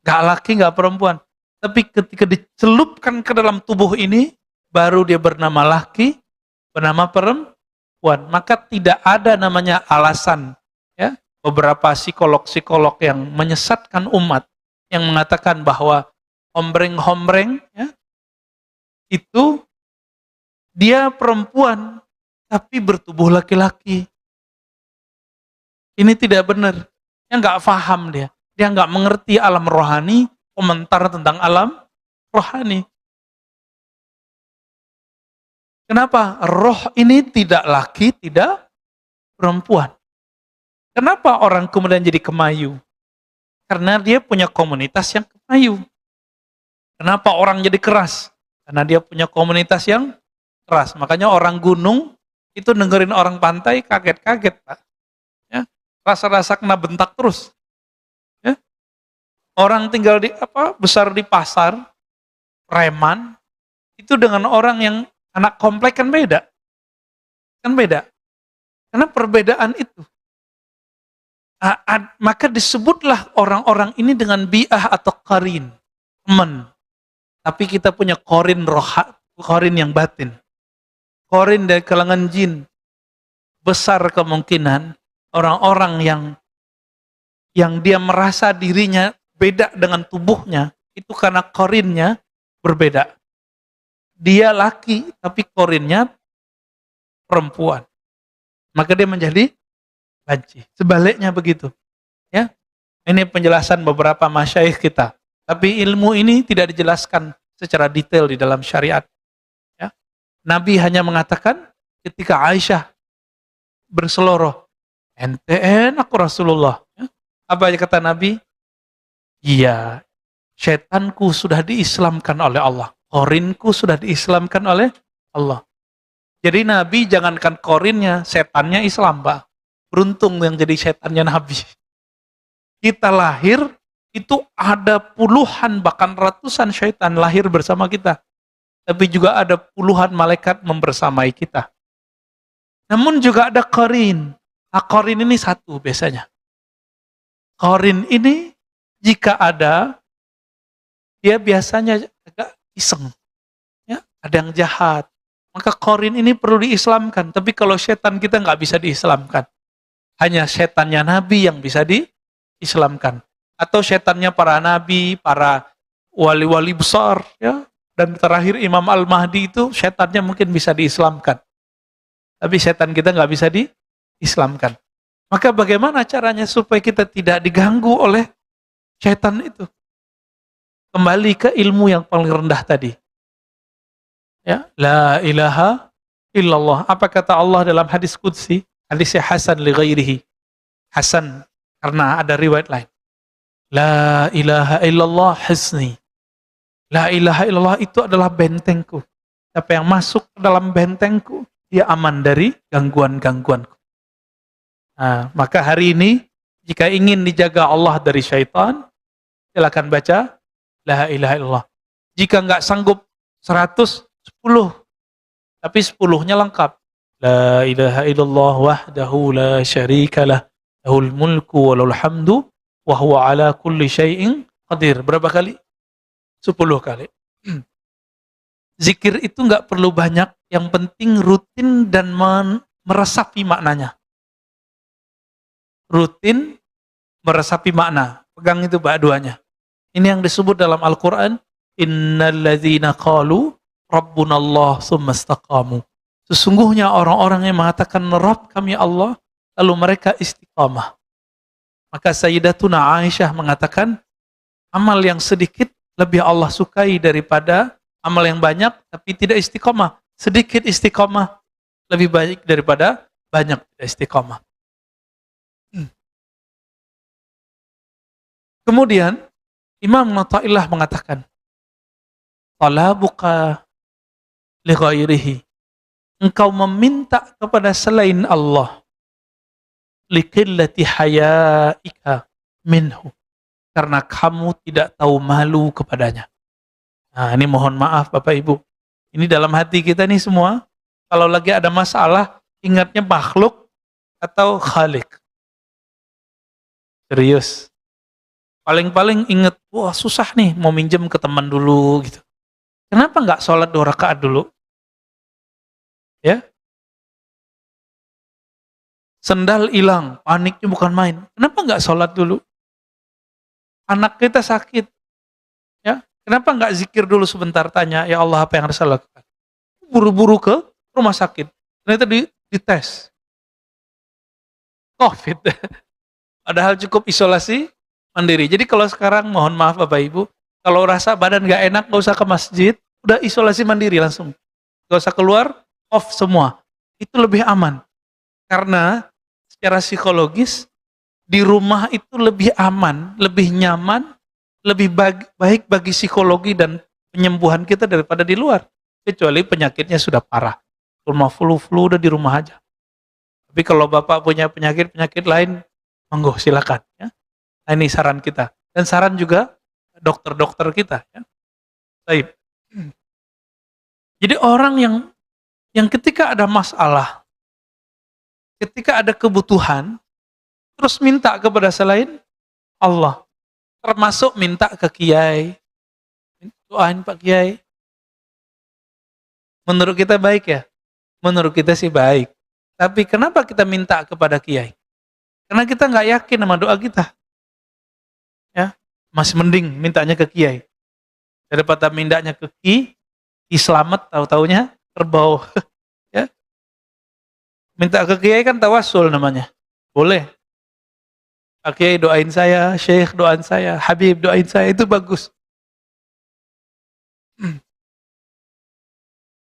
Nggak laki, nggak perempuan. Tapi ketika dicelupkan ke dalam tubuh ini, baru dia bernama laki, bernama perempuan. Maka tidak ada namanya alasan. Ya, beberapa psikolog-psikolog yang menyesatkan umat, yang mengatakan bahwa hombreng-hombreng, ya, itu dia perempuan, tapi bertubuh laki-laki. Ini tidak benar. Dia nggak paham dia. Dia nggak mengerti alam rohani, komentar tentang alam rohani. Kenapa? Roh ini tidak laki, tidak perempuan. Kenapa orang kemudian jadi kemayu? Karena dia punya komunitas yang kemayu. Kenapa orang jadi keras? Karena dia punya komunitas yang keras. Makanya orang gunung itu dengerin orang pantai kaget-kaget, Pak. Ya, rasa-rasa kena bentak terus. Ya. Orang tinggal besar di pasar, preman, itu dengan orang yang anak komplek kan beda. Kan beda. Karena perbedaan itu. Maka disebutlah orang-orang ini dengan bi'ah atau qarin, teman. Tapi kita punya qarin qarin yang batin. Qarin dari kalangan jin. Besar kemungkinan orang-orang yang dia merasa dirinya beda dengan tubuhnya, itu karena qarinnya berbeda. Dia laki, tapi qarinnya perempuan. Maka dia menjadi banci. Sebaliknya begitu. Ya. Ini penjelasan beberapa masyayikh kita. Tapi ilmu ini tidak dijelaskan secara detail di dalam syariat. Ya. Nabi hanya mengatakan ketika Aisyah berseloroh, ente enak Rasulullah. Ya. Apa yang kata Nabi? Iya, setanku sudah diislamkan oleh Allah. Qorinku sudah diislamkan oleh Allah. Jadi Nabi jangankan qorinnya, setannya Islam, Pak. Beruntung yang jadi setannya Nabi. Kita lahir, itu ada puluhan bahkan ratusan syaitan lahir bersama kita. Tapi juga ada puluhan malaikat membersamai kita. Namun juga ada qarin. Nah, qarin ini satu biasanya. Qarin ini jika ada, dia biasanya agak iseng. Ya, ada yang jahat. Maka qarin ini perlu diislamkan. Tapi kalau setan kita nggak bisa diislamkan. Hanya setannya Nabi yang bisa diislamkan. Atau setannya para nabi, para wali-wali besar, ya. Dan terakhir Imam Al-Mahdi itu setannya mungkin bisa diislamkan. Tapi setan kita nggak bisa diislamkan. Maka bagaimana caranya supaya kita tidak diganggu oleh setan itu? Kembali ke ilmu yang paling rendah tadi. Ya, la ilaha illallah. Apa kata Allah dalam hadis qudsi? Hadisnya hasan li ghairihi. Hasan karena ada riwayat lain. La ilaha illallah hisni. La ilaha illallah itu adalah bentengku. Siapa yang masuk ke dalam bentengku, dia aman dari gangguan-gangguanku. Nah, maka hari ini, jika ingin dijaga Allah dari syaitan, silakan baca La ilaha illallah. Jika nggak sanggup 100, 10. Tapi 10-nya lengkap. La ilaha illallah wahdahu la syarikalah. Lahul mulku walul hamdu. Wa huwa ala kulli syai'in qadir. Berapa kali? 10 kali. Zikir itu nggak perlu banyak, yang penting rutin dan meresapi maknanya. Rutin, meresapi makna. Pegang itu Pak duanya. Ini yang disebut dalam Al-Quran, innal ladzina qalu Rabbunallah tsumma istaqamu. Sesungguhnya orang-orang yang mengatakan Rabb kami Allah, lalu mereka istiqamah. Maka Sayyidatuna Aisyah mengatakan, amal yang sedikit lebih Allah sukai daripada amal yang banyak tapi tidak istiqamah. Sedikit istiqamah lebih baik daripada banyak tidak istiqamah. Kemudian Imam Athaillah mengatakan, talabuka li ghairihi, engkau meminta kepada selain Allah, liqillati hayaika minhu, karena kamu tidak tahu malu kepadanya. Nah, ini mohon maaf Bapak Ibu. Ini dalam hati kita nih semua, kalau lagi ada masalah, ingatnya makhluk atau khalik. Serius. Paling-paling ingat, wah susah nih, mau minjem ke teman dulu gitu. Kenapa nggak sholat 2 rakaat dulu? Ya, sendal hilang, paniknya bukan main. Kenapa nggak sholat dulu? Anak kita sakit, ya. Kenapa nggak zikir dulu sebentar, tanya, ya Allah apa yang harus saya lakukan? Buru-buru ke rumah sakit. Ternyata dites. COVID. Padahal cukup isolasi mandiri. Jadi kalau sekarang mohon maaf Bapak Ibu, kalau rasa badan nggak enak nggak usah ke masjid, udah isolasi mandiri langsung. Nggak usah keluar, off semua. Itu lebih aman. Karena secara psikologis di rumah itu lebih aman, lebih nyaman, lebih baik bagi psikologi dan penyembuhan kita daripada di luar. Kecuali penyakitnya sudah parah. Rumah flu udah di rumah aja. Tapi kalau Bapak punya penyakit-penyakit lain, monggo silakan. Ya. Nah, ini saran kita. Dan saran juga dokter-dokter kita. Ya. Baik. Jadi orang yang ketika ada masalah, ketika ada kebutuhan, terus minta kepada selain Allah. Termasuk minta ke kiai. Doain Pak Kiai. Menurut kita baik ya? Menurut kita sih baik. Tapi kenapa kita minta kepada kiai? Karena kita nggak yakin sama doa kita. Ya, masih mending mintanya ke kiai. Daripada mintanya ke ki selamat, tahu-taunya kerbau. Ya. Minta ke kiai kan tawasul namanya. Boleh. Pak Kiai doain saya, Syekh doain saya, Habib doain saya, itu bagus.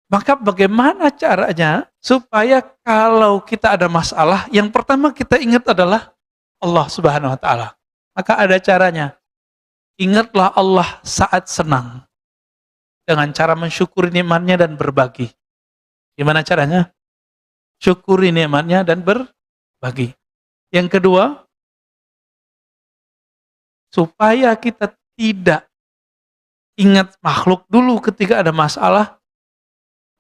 Maka bagaimana caranya supaya kalau kita ada masalah, yang pertama kita ingat adalah Allah Subhanahu wa Ta'ala. Maka ada caranya. Ingatlah Allah saat senang dengan cara mensyukuri nikmatnya dan berbagi. Gimana caranya? Syukuri nikmatnya dan berbagi. Yang kedua, supaya kita tidak ingat makhluk dulu ketika ada masalah,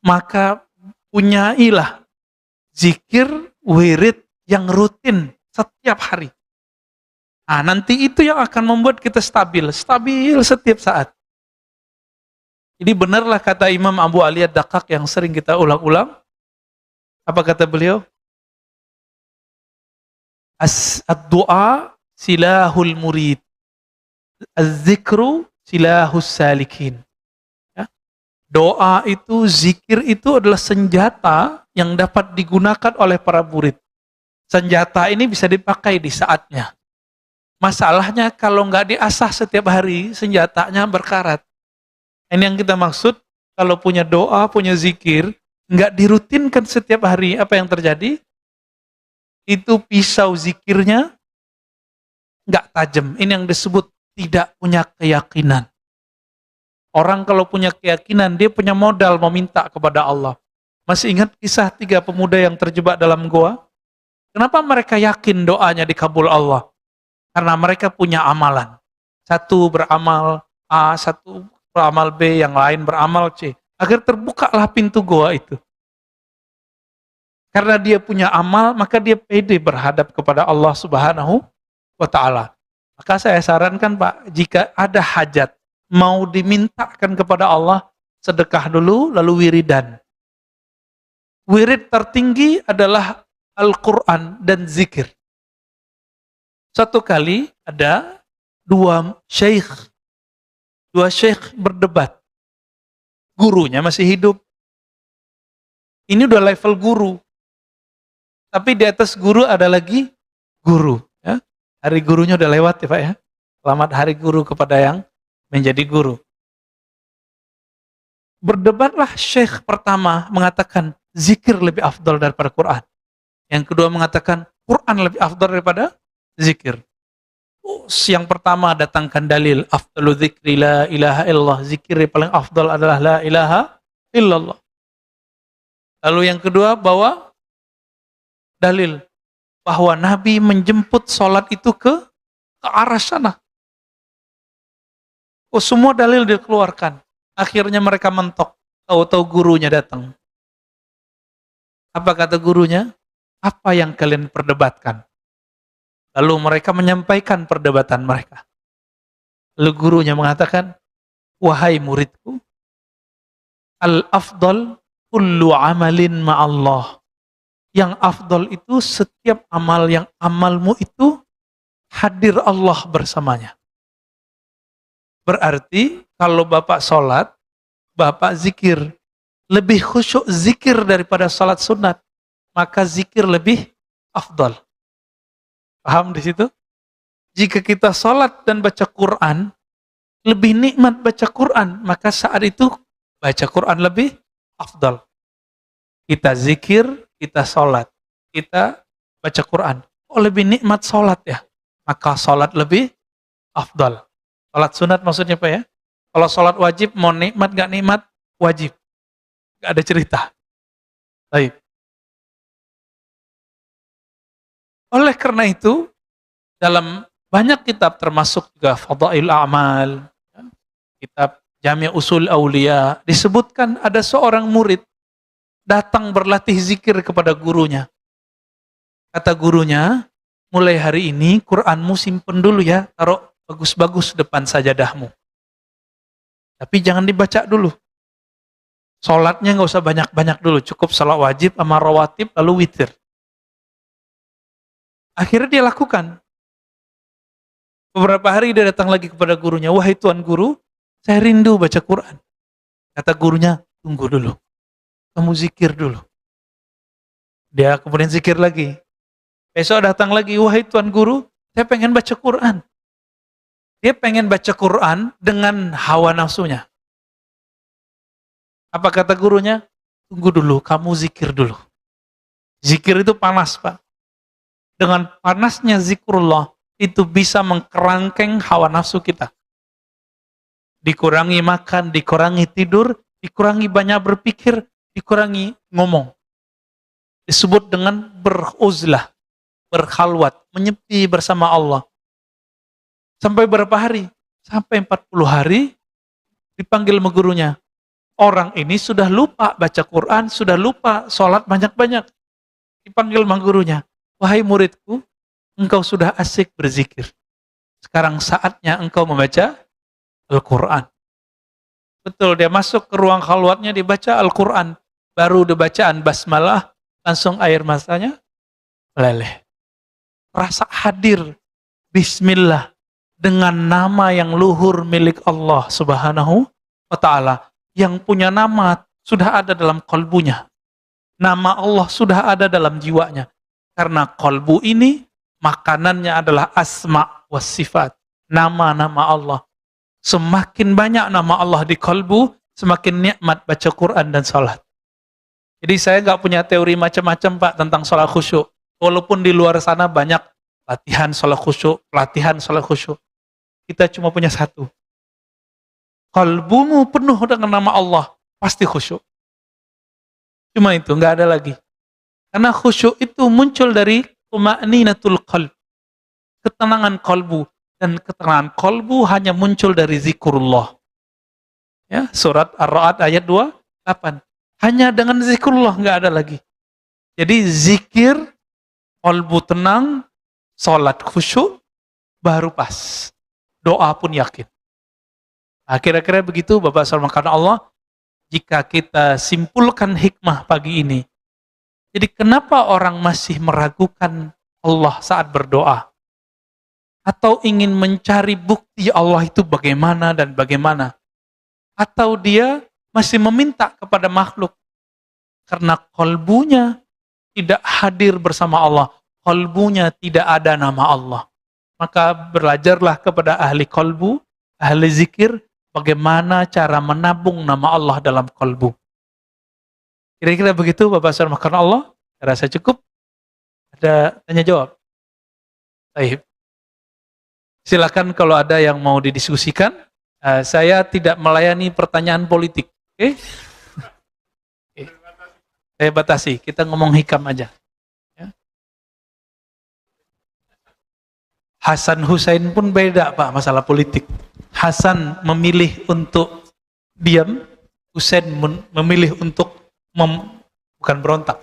maka punyailah zikir, wirid yang rutin setiap hari. Nah, nanti itu yang akan membuat kita stabil setiap saat. Jadi benarlah kata Imam Abu Ali Ad-Daqqaq yang sering kita ulang-ulang. Apa kata beliau? Ad-du'a silahul murid. Az-zikru silahus salikin. Ya. Doa itu, zikir itu adalah senjata yang dapat digunakan oleh para murid. Senjata ini bisa dipakai di saatnya. Masalahnya kalau nggak diasah setiap hari, senjatanya berkarat. Ini yang kita maksud, kalau punya doa, punya zikir, nggak dirutinkan setiap hari, apa yang terjadi? Itu pisau zikirnya nggak tajam. Ini yang disebut tidak punya keyakinan. Orang kalau punya keyakinan, dia punya modal meminta kepada Allah. Masih ingat kisah 3 pemuda yang terjebak dalam goa? Kenapa mereka yakin doanya dikabul Allah? Karena mereka punya amalan. Satu beramal A, satu beramal B, yang lain beramal C. Agar terbukalah pintu goa itu. Karena dia punya amal, maka dia pede berhadap kepada Allah Subhanahu wa Ta'ala. Maka saya sarankan Pak, jika ada hajat, mau dimintakan kepada Allah, sedekah dulu, lalu wiridan. Wirid tertinggi adalah Al-Quran dan zikir. Satu kali ada dua syekh berdebat. gurunya masih hidup. Ini udah level guru. Tapi di atas guru ada lagi guru. Ya. Hari gurunya udah lewat ya Pak ya. Selamat hari guru kepada yang menjadi guru. Berdebatlah Syekh pertama mengatakan zikir lebih afdal daripada Quran. Yang kedua mengatakan Quran lebih afdal daripada zikir. Yang pertama datangkan dalil afdalu dzikri la ilaha illallah, zikir yang paling afdal adalah la ilaha illallah. Lalu yang kedua bawa dalil bahwa Nabi menjemput sholat itu ke arah sana. Semua dalil dikeluarkan. Akhirnya mereka mentok. Tahu-tahu gurunya datang. Apa kata gurunya? Apa yang kalian perdebatkan? Lalu mereka menyampaikan perdebatan mereka. Lalu gurunya mengatakan, wahai muridku, al-afdal kullu amalin ma'allah. Yang afdal itu setiap amal yang amalmu itu hadir Allah bersamanya. Berarti kalau Bapak sholat, Bapak zikir. Lebih khusyuk zikir daripada sholat sunat. Maka zikir lebih afdal. Paham di situ? Jika kita sholat dan baca Quran, lebih nikmat baca Quran, maka saat itu baca Quran lebih afdal. Kita zikir, kita sholat, kita baca Quran. Oh lebih nikmat sholat ya? Maka sholat lebih afdal. Sholat sunat maksudnya Pak ya? Kalau sholat wajib, mau nikmat gak nikmat, wajib. Gak ada cerita. Baik. Oleh karena itu, dalam banyak kitab termasuk juga Fadail A'mal, kitab Jami' Usul Aulia, disebutkan ada seorang murid datang berlatih zikir kepada gurunya. Kata gurunya, mulai hari ini Qur'anmu simpen dulu ya, taruh bagus-bagus depan sajadahmu. Tapi jangan dibaca dulu. Sholatnya nggak usah banyak-banyak dulu, cukup salat wajib sama rawatib lalu witir. Akhirnya dia lakukan. Beberapa hari dia datang lagi kepada gurunya, wahai tuan guru, saya rindu baca Quran. Kata gurunya, tunggu dulu. Kamu zikir dulu. Dia kemudian zikir lagi. Besok datang lagi, wahai tuan guru, saya pengen baca Quran. Dia pengen baca Quran dengan hawa nafsunya. Apa kata gurunya? Tunggu dulu, kamu zikir dulu. Zikir itu panas Pak. Dengan panasnya zikrullah, itu bisa mengkerangkeng hawa nafsu kita. Dikurangi makan, dikurangi tidur, dikurangi banyak berpikir, dikurangi ngomong. Disebut dengan beruzlah, berkhalwat, menyepi bersama Allah. Sampai berapa hari? Sampai 40 hari dipanggil sama gurunya. Orang ini sudah lupa baca Quran, sudah lupa sholat banyak-banyak. Dipanggil sama gurunya. Wahai muridku, engkau sudah asik berzikir. Sekarang saatnya engkau membaca Al-Quran. Betul, dia masuk ke ruang khalwatnya, dibaca Al-Quran. Baru dibacaan basmalah, langsung air matanya meleleh. Rasa hadir, bismillah, dengan nama yang luhur milik Allah subhanahu wa ta'ala. Yang punya nama sudah ada dalam kalbunya. Nama Allah sudah ada dalam jiwanya. Karena kalbu ini makanannya adalah asma was sifat, nama-nama Allah. Semakin banyak nama Allah di kalbu, semakin nikmat baca Quran dan salat. Jadi saya nggak punya teori macam-macam Pak tentang salat khusyuk. Walaupun di luar sana banyak latihan salat khusyuk, pelatihan salat khusyuk. Kita cuma punya satu. Kalbumu penuh dengan nama Allah, pasti khusyuk. Cuma itu, nggak ada lagi. Karena khusyuk itu muncul dari tuma'ninatul qalb, ketenangan kalbu, dan ketenangan kalbu hanya muncul dari zikrullah. Ya, surat Ar-Ra'd ayat 28. Hanya dengan zikrullah, nggak ada lagi. Jadi zikir, kalbu tenang, salat khusyuk, baru pas. Doa pun yakin. Nah, kira-kira begitu Bapak Saudara karena Allah. Jika kita simpulkan hikmah pagi ini, jadi kenapa orang masih meragukan Allah saat berdoa? Atau ingin mencari bukti Allah itu bagaimana dan bagaimana? Atau dia masih meminta kepada makhluk. Karena kolbunya tidak hadir bersama Allah. Kolbunya tidak ada nama Allah. Maka belajarlah kepada ahli kolbu, ahli zikir, bagaimana cara menabung nama Allah dalam kolbu. Kira-kira begitu Bapak Saudara karena Allah. Saya rasa cukup. Ada tanya jawab. Baik. Silakan kalau ada yang mau didiskusikan. Saya tidak melayani pertanyaan politik. Oke? Okay? Saya batasi. Kita ngomong hikam aja. Ya. Hasan Hussein pun beda Pak masalah politik. Hasan memilih untuk diam, Hussein memilih untuk bukan berontak.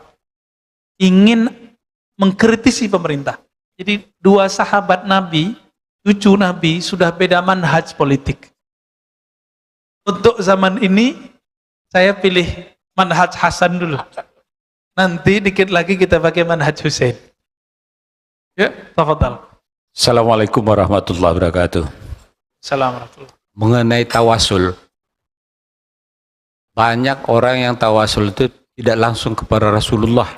Ingin mengkritisi pemerintah. Jadi dua sahabat Nabi, cucu Nabi sudah beda manhaj politik. Untuk zaman ini saya pilih manhaj Hasan dulu. Nanti dikit lagi kita pakai manhaj Hussein. Ya, tafadhal. Assalamualaikum warahmatullahi wabarakatuh. Assalamualaikum. Mengenai tawasul, banyak orang yang tawasul itu tidak langsung kepada Rasulullah.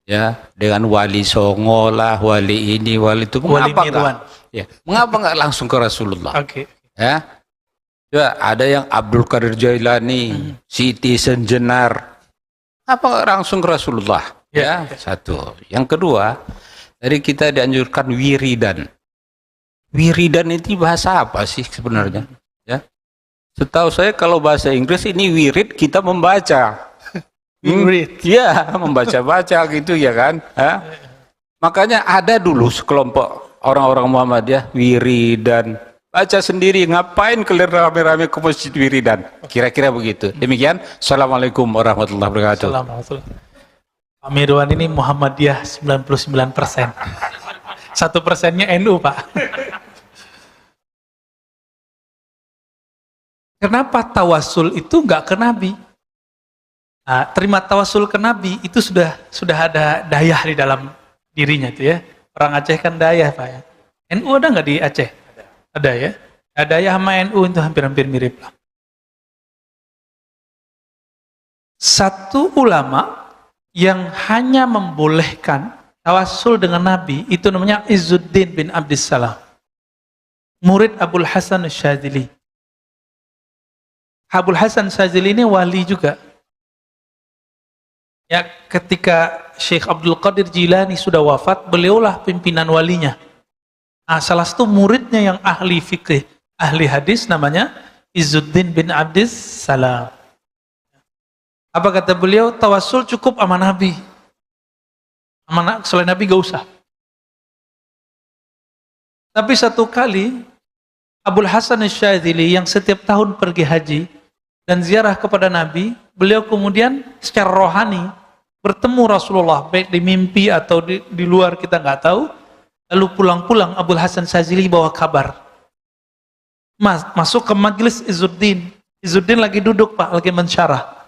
Ya, dengan wali songo lah, wali ini, wali itu. Mengapa enggak? Ya, mengapa enggak langsung ke Rasulullah? Oke. Ya, ya, ada yang Abdul Qadir Jailani, Siti Senjenar. Apa enggak langsung ke Rasulullah? Ya, satu. Yang kedua, tadi kita dianjurkan wiridan. Wiridan itu bahasa apa sih sebenarnya? Ya, setahu saya kalau bahasa Inggris ini wirid kita membaca. Wirid. Ya, membaca-baca gitu ya kan. Makanya ada dulu sekelompok orang-orang Muhammadiyah wiridan. Baca sendiri, ngapain kalian rame-rame ke masjid wiridan? Kira-kira begitu. Demikian. Assalamualaikum warahmatullahi wabarakatuh. Assalamualaikum. Pak Mirwan ini Muhammadiyah 99%. 1%-nya NU, Pak. Kenapa tawasul itu nggak ke Nabi? Nah, terima tawasul ke Nabi itu sudah ada dayah di dalam dirinya itu ya. Orang Aceh kan dayah Pak ya. NU ada nggak di Aceh? Ada ya. Dayah sama NU itu hampir-hampir mirip lah. Satu ulama yang hanya membolehkan tawasul dengan Nabi itu namanya Izzuddin bin Abdissalam. Murid Abul Hasan Syadzili. Abul Hasan Syadzili ini wali juga. Ya, ketika Syekh Abdul Qadir Jilani sudah wafat, beliaulah pimpinan walinya. Nah, salah satu muridnya yang ahli fikih, ahli hadis namanya Izzuddin bin Abdissalam. Apa kata beliau? Tawasul cukup sama Nabi. Selain Nabi gak usah. Tapi satu kali Abul Hasan Syadzili yang setiap tahun pergi haji dan ziarah kepada Nabi, beliau kemudian secara rohani bertemu Rasulullah, baik di mimpi atau di luar kita nggak tahu. Lalu pulang-pulang Abul Hasan Syadzili bawa kabar. Masuk ke majelis Izzuddin. Izzuddin lagi duduk Pak, lagi mensyarah.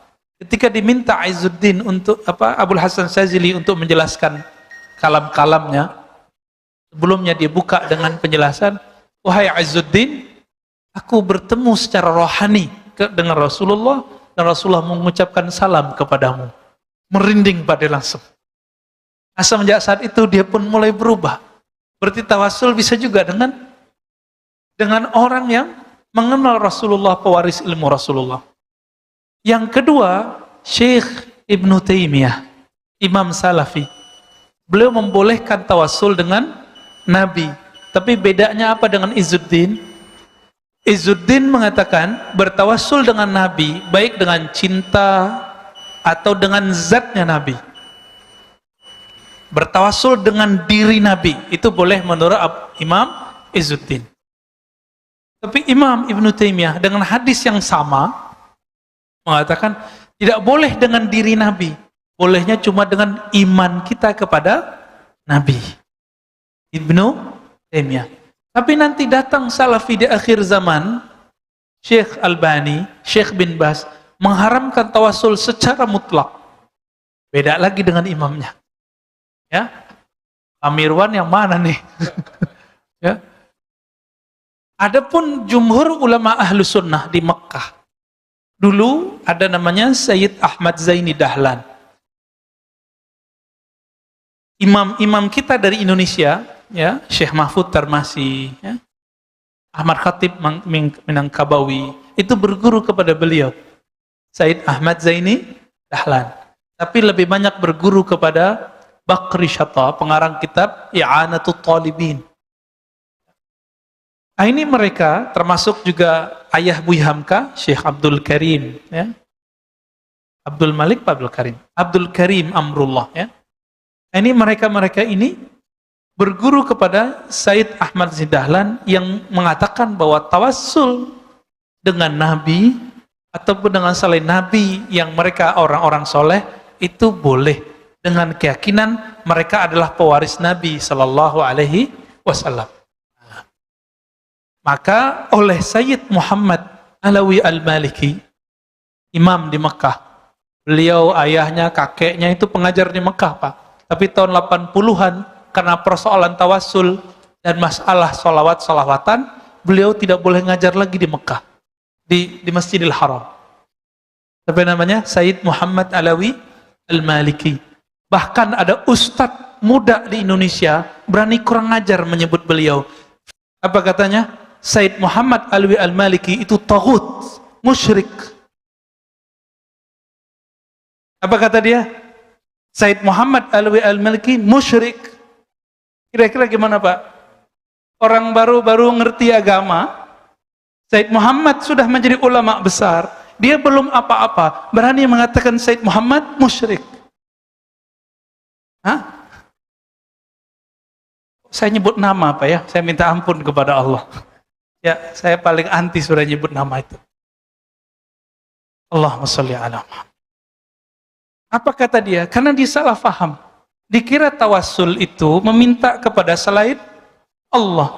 Ketika diminta Izzuddin untuk Abul Hasan Syadzili untuk menjelaskan kalam-kalamnya, sebelumnya dia buka dengan penjelasan, wahai Izzuddin, aku bertemu secara rohani dengan Rasulullah dan Rasulullah mengucapkan salam kepadamu. Merinding pada langsung. Semenjak saat itu dia pun mulai berubah. Berarti tawasul bisa juga dengan orang yang mengenal Rasulullah, pewaris ilmu Rasulullah. Yang kedua, Syekh Ibnu Taimiyah, Imam Salafi. Beliau membolehkan tawasul dengan Nabi. Tapi bedanya apa dengan Izzuddin? Izzuddin mengatakan bertawasul dengan Nabi, baik dengan cinta atau dengan zatnya Nabi. Bertawasul dengan diri Nabi, itu boleh menurut Imam Izzuddin. Tapi Imam Ibnu Taimiyah dengan hadis yang sama mengatakan tidak boleh dengan diri Nabi, bolehnya cuma dengan iman kita kepada Nabi. Ibnu Taimiyah. Tapi nanti datang Salafi di akhir zaman, Syekh Albani, Syekh bin Baz mengharamkan tawasul secara mutlak. Beda lagi dengan imamnya. Ya, Amirwan yang mana nih? Ya. Adapun jumhur ulama ahlu sunnah di Mekah Dulu ada namanya Sayyid Ahmad Zaini Dahlan. Imam-imam kita dari Indonesia, ya, Syekh Mahfud Tarmasi, ya, Ahmad Khatib Minangkabawi, itu berguru kepada beliau, Sayyid Ahmad Zaini Dahlan. Tapi lebih banyak berguru kepada Bakri Shatta, pengarang kitab I'anatul Talibin. Nah, ini mereka termasuk juga ayah Buya Hamka, Syekh Abdul Karim, ya. Abdul Malik, Abdul Karim. Abdul Karim Amrullah, ya. Nah, ini mereka ini berguru kepada Sayyid Ahmad Zaini Dahlan yang mengatakan bahwa tawassul dengan Nabi ataupun dengan selain Nabi yang mereka orang-orang soleh itu boleh dengan keyakinan mereka adalah pewaris Nabi Sallallahu Alaihi Wasallam. Maka oleh Sayyid Muhammad Alawi Al-Maliki, imam di Mekah, beliau ayahnya, kakeknya itu pengajar di Mekah, Pak. Tapi tahun 80-an karena persoalan tawassul dan masalah salawatan, beliau tidak boleh ngajar lagi di Mekah, di Masjidil Haram. Apa namanya? Sayyid Muhammad Alawi Al-Maliki. Bahkan ada ustadz muda di Indonesia berani kurang ajar menyebut beliau. Apa katanya? Sayyid Muhammad Alawi Al-Maliki itu taghut, musyrik. Apa kata dia? Sayyid Muhammad Alawi Al-Maliki musyrik. Kira-kira gimana, Pak? Orang baru ngerti agama, Sayyid Muhammad sudah menjadi ulama besar, dia belum apa-apa, berani mengatakan Sayyid Muhammad musyrik. Hah? Saya nyebut nama, Pak, ya. Saya minta ampun kepada Allah. Ya, saya paling anti sudah nyebut nama itu. Allahumma sholli ala Muhammad. Apa kata dia? Karena dia salah faham. Dikira tawassul itu meminta kepada selain Allah.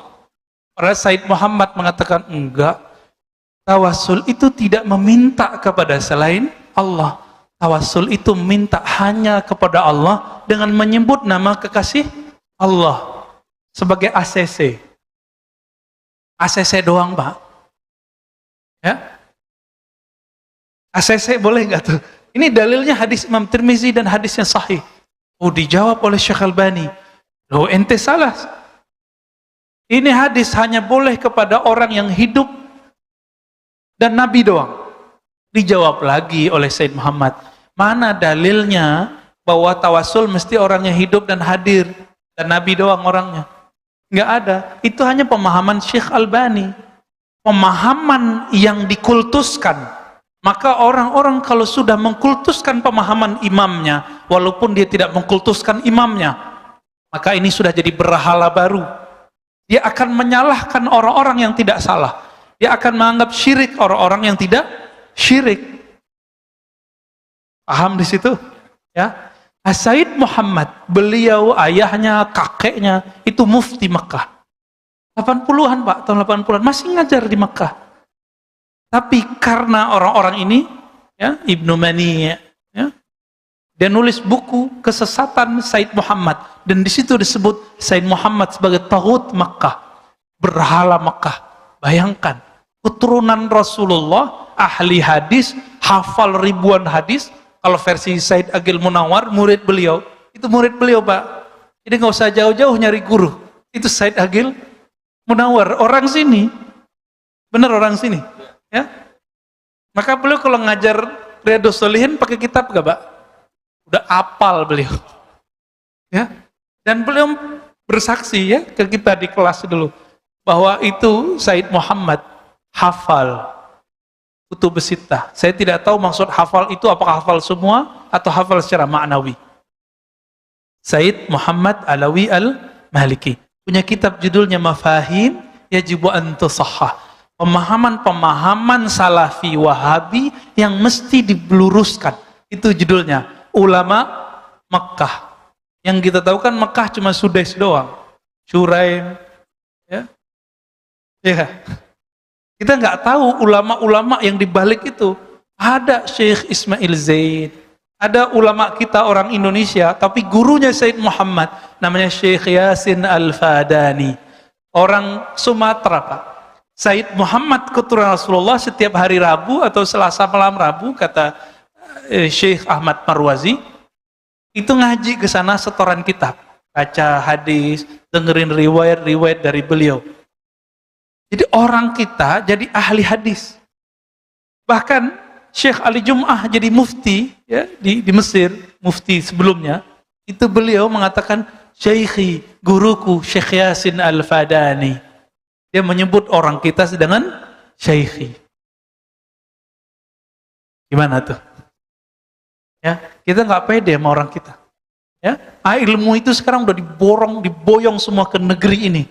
Para Sayyid Muhammad mengatakan enggak. Tawassul itu tidak meminta kepada selain Allah. Tawassul itu meminta hanya kepada Allah dengan menyebut nama kekasih Allah sebagai ACC. ACC doang, Pak. Ya? ACC boleh nggak tuh? Ini dalilnya hadis Imam Tirmizi dan hadisnya sahih. Oh, dijawab oleh Syekh Albani. Loh, ente salah. Ini hadis hanya boleh kepada orang yang hidup dan Nabi doang. Dijawab lagi oleh Sayyid Muhammad. Mana dalilnya bahwa tawassul mesti orangnya hidup dan hadir dan Nabi doang orangnya? Nggak ada. Itu hanya pemahaman Syekh Albani. Pemahaman yang dikultuskan. Maka orang-orang kalau sudah mengkultuskan pemahaman imamnya, walaupun dia tidak mengkultuskan imamnya, maka ini sudah jadi berhala baru. Dia akan menyalahkan orang-orang yang tidak salah. Dia akan menganggap syirik orang-orang yang tidak syirik. Paham di situ? Ya. Sayyid Muhammad, beliau, ayahnya, kakeknya, itu mufti Mekah. 80-an, Pak, tahun 80-an, masih ngajar di Mekah. Tapi karena orang-orang ini, ya, Ibnu Mani, ya, dia nulis buku kesesatan Sayyid Muhammad, dan di situ disebut Sayyid Muhammad sebagai taghut Mekah, berhala Mekah. Bayangkan, keturunan Rasulullah, ahli hadis, hafal ribuan hadis. Kalau versi Said Agil Munawar, murid beliau, itu murid beliau, Pak. Jadi nggak usah jauh-jauh nyari guru. Itu Said Agil Munawar, orang sini. Bener orang sini. Ya. Maka beliau kalau ngajar Riyadhus Shalihin pakai kitab gak, Pak? Udah apal beliau. Ya. Dan beliau bersaksi ya ke kita di kelas dulu bahwa itu Said Muhammad hafal Kutub Sittah. Saya tidak tahu maksud hafal itu apakah hafal semua atau hafal secara maknawi. Sayyid Muhammad Alawi Al-Maliki punya kitab judulnya Mafahim Yajibu an Tusahhah. Pemahaman-pemahaman Salafi Wahabi yang mesti diluruskan. Itu judulnya. Ulama Mekah. Yang kita tahu kan Mekah cuma Sudais doang. Syuraim, ya. Ya. Kita nggak tahu ulama-ulama yang dibalik itu. Ada Syekh Ismail Zaid, ada ulama kita orang Indonesia, tapi gurunya Sayyid Muhammad, namanya Syekh Yasin Al-Fadani, orang Sumatera, Pak. Said Muhammad keturunan Rasulullah setiap hari Rabu atau Selasa malam Rabu, kata Syekh Ahmad Marwazi, itu ngaji ke sana setoran kitab, baca hadis, dengerin riwayat-riwayat dari beliau. Jadi orang kita jadi ahli hadis. Bahkan Syekh Ali Jum'ah jadi mufti ya, di Mesir, mufti sebelumnya, itu beliau mengatakan, Syekhi, guruku Syekh Yasin Al-Fadani. Dia menyebut orang kita dengan Syekhi. Gimana tuh? Ya, kita nggak pede sama orang kita. Ya, ilmu itu sekarang udah diboyong semua ke negeri ini.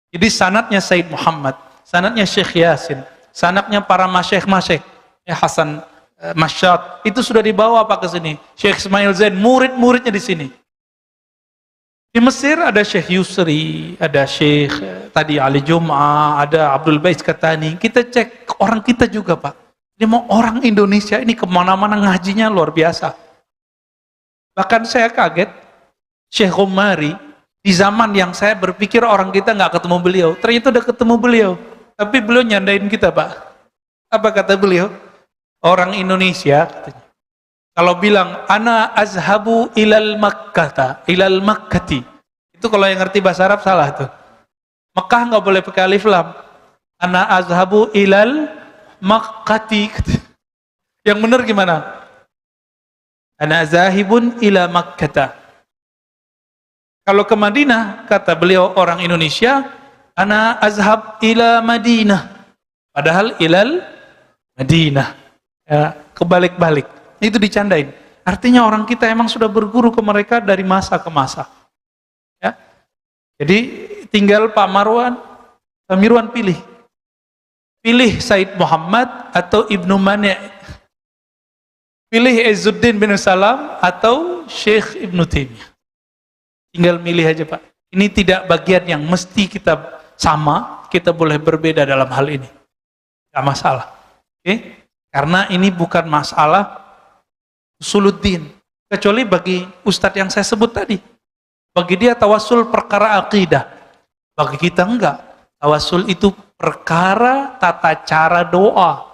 Jadi sanadnya Said Muhammad, sanadnya Syekh Yasin, sanadnya para masyekh-masyekh, ya Hasan Masyad, itu sudah dibawa apa ke sini? Syekh Ismail Zain, murid-muridnya di sini. Di Mesir ada Syekh Yusri, ada Syekh tadi Ali Jum'ah, ada Abdul Bais Katani. Kita cek orang kita juga, Pak. Ini mau orang Indonesia ini kemana-mana ngajinya luar biasa. Bahkan saya kaget, Syekh Umari, di zaman yang saya berpikir orang kita nggak ketemu beliau, ternyata udah ketemu beliau. Tapi beliau nyandain kita, Pak. Apa kata beliau? Orang Indonesia, katanya, kalau bilang, ana azhabu ilal makkati. Itu kalau yang ngerti bahasa Arab salah tuh. Mekah nggak boleh pakai alif lam. Ana azhabu ilal makkati. Yang benar gimana? Ana zahibun ila makkata. Kalau ke Madinah, kata beliau orang Indonesia, ana azhab ila Madinah. Padahal ilal Madinah. Ya, kebalik-balik. Itu dicandain. Artinya orang kita emang sudah berguru ke mereka dari masa ke masa. Ya. Jadi tinggal Pak Mirwan pilih. Pilih Said Muhammad atau Ibnu Mani'. Pilih Izzuddin bin Salam atau Syekh Ibnu Taimiyah. Tinggal milih aja, Pak. Ini tidak bagian yang mesti kita sama, kita boleh berbeda dalam hal ini. Gak masalah. Oke? Karena ini bukan masalah usuluddin, kecuali bagi ustadz yang saya sebut tadi. Bagi dia tawasul perkara akidah. Bagi kita enggak. Tawasul itu perkara tata cara doa.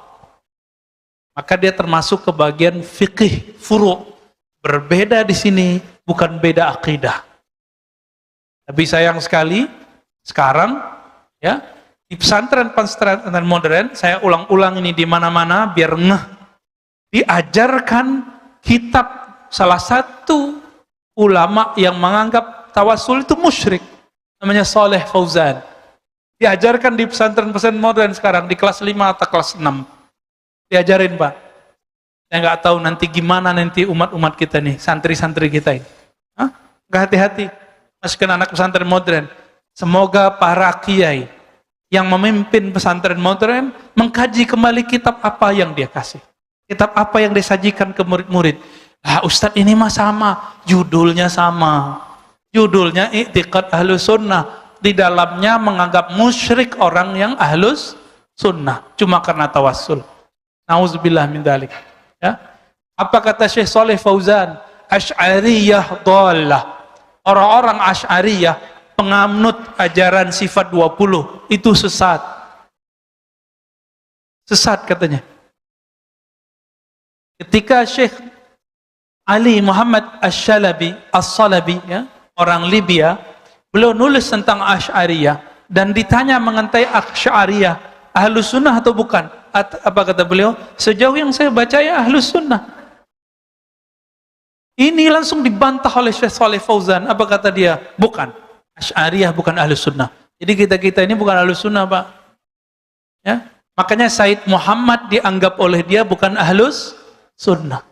Maka dia termasuk ke bagian fikih furu'. Berbeda di sini, bukan beda akidah. Tapi sayang sekali, sekarang ya, di pesantren modern, saya ulang-ulang ini di mana-mana biar ngeh. Diajarkan kitab salah satu ulama yang menganggap tawasul itu musyrik, namanya Saleh Fauzan. Diajarkan di pesantren-pesantren modern sekarang di kelas 5 atau kelas 6. Diajarin, Pak. Saya nggak tahu nanti gimana nanti umat-umat kita nih, santri-santri kita ini. Nggak hati-hati masukin anak pesantren modern. Semoga para kiai yang memimpin pesantren modern mengkaji kembali kitab apa yang dia kasih. Kitab apa yang disajikan ke murid-murid. Ustadz ini mah sama, judulnya sama. Judulnya I'tiqad Ahlus Sunnah. Di dalamnya menganggap musyrik orang yang Ahlus Sunnah. Cuma karena tawassul. Nauzubillah min dzalik. Ya. Apa kata Syekh Saleh Fauzan? Asy'ariyah dhallah. Orang-orang Asy'ariyah, penganut ajaran sifat 20, itu sesat. Sesat katanya. Ketika Syekh Ali Muhammad As-Salabi, ya, orang Libya, beliau nulis tentang Asy'ariyah dan ditanya mengenai Asy'ariyah, Ahlus Sunnah atau bukan? Apa kata beliau? Sejauh yang saya baca ya Ahlus Sunnah. Ini langsung dibantah oleh Syekh Saleh Fauzan. Apa kata dia? Bukan. Asy'ariyah bukan Ahlus Sunnah. Jadi kita ini bukan Ahlus Sunnah, Pak. Ya, makanya Said Muhammad dianggap oleh dia bukan Ahlus Sunnah.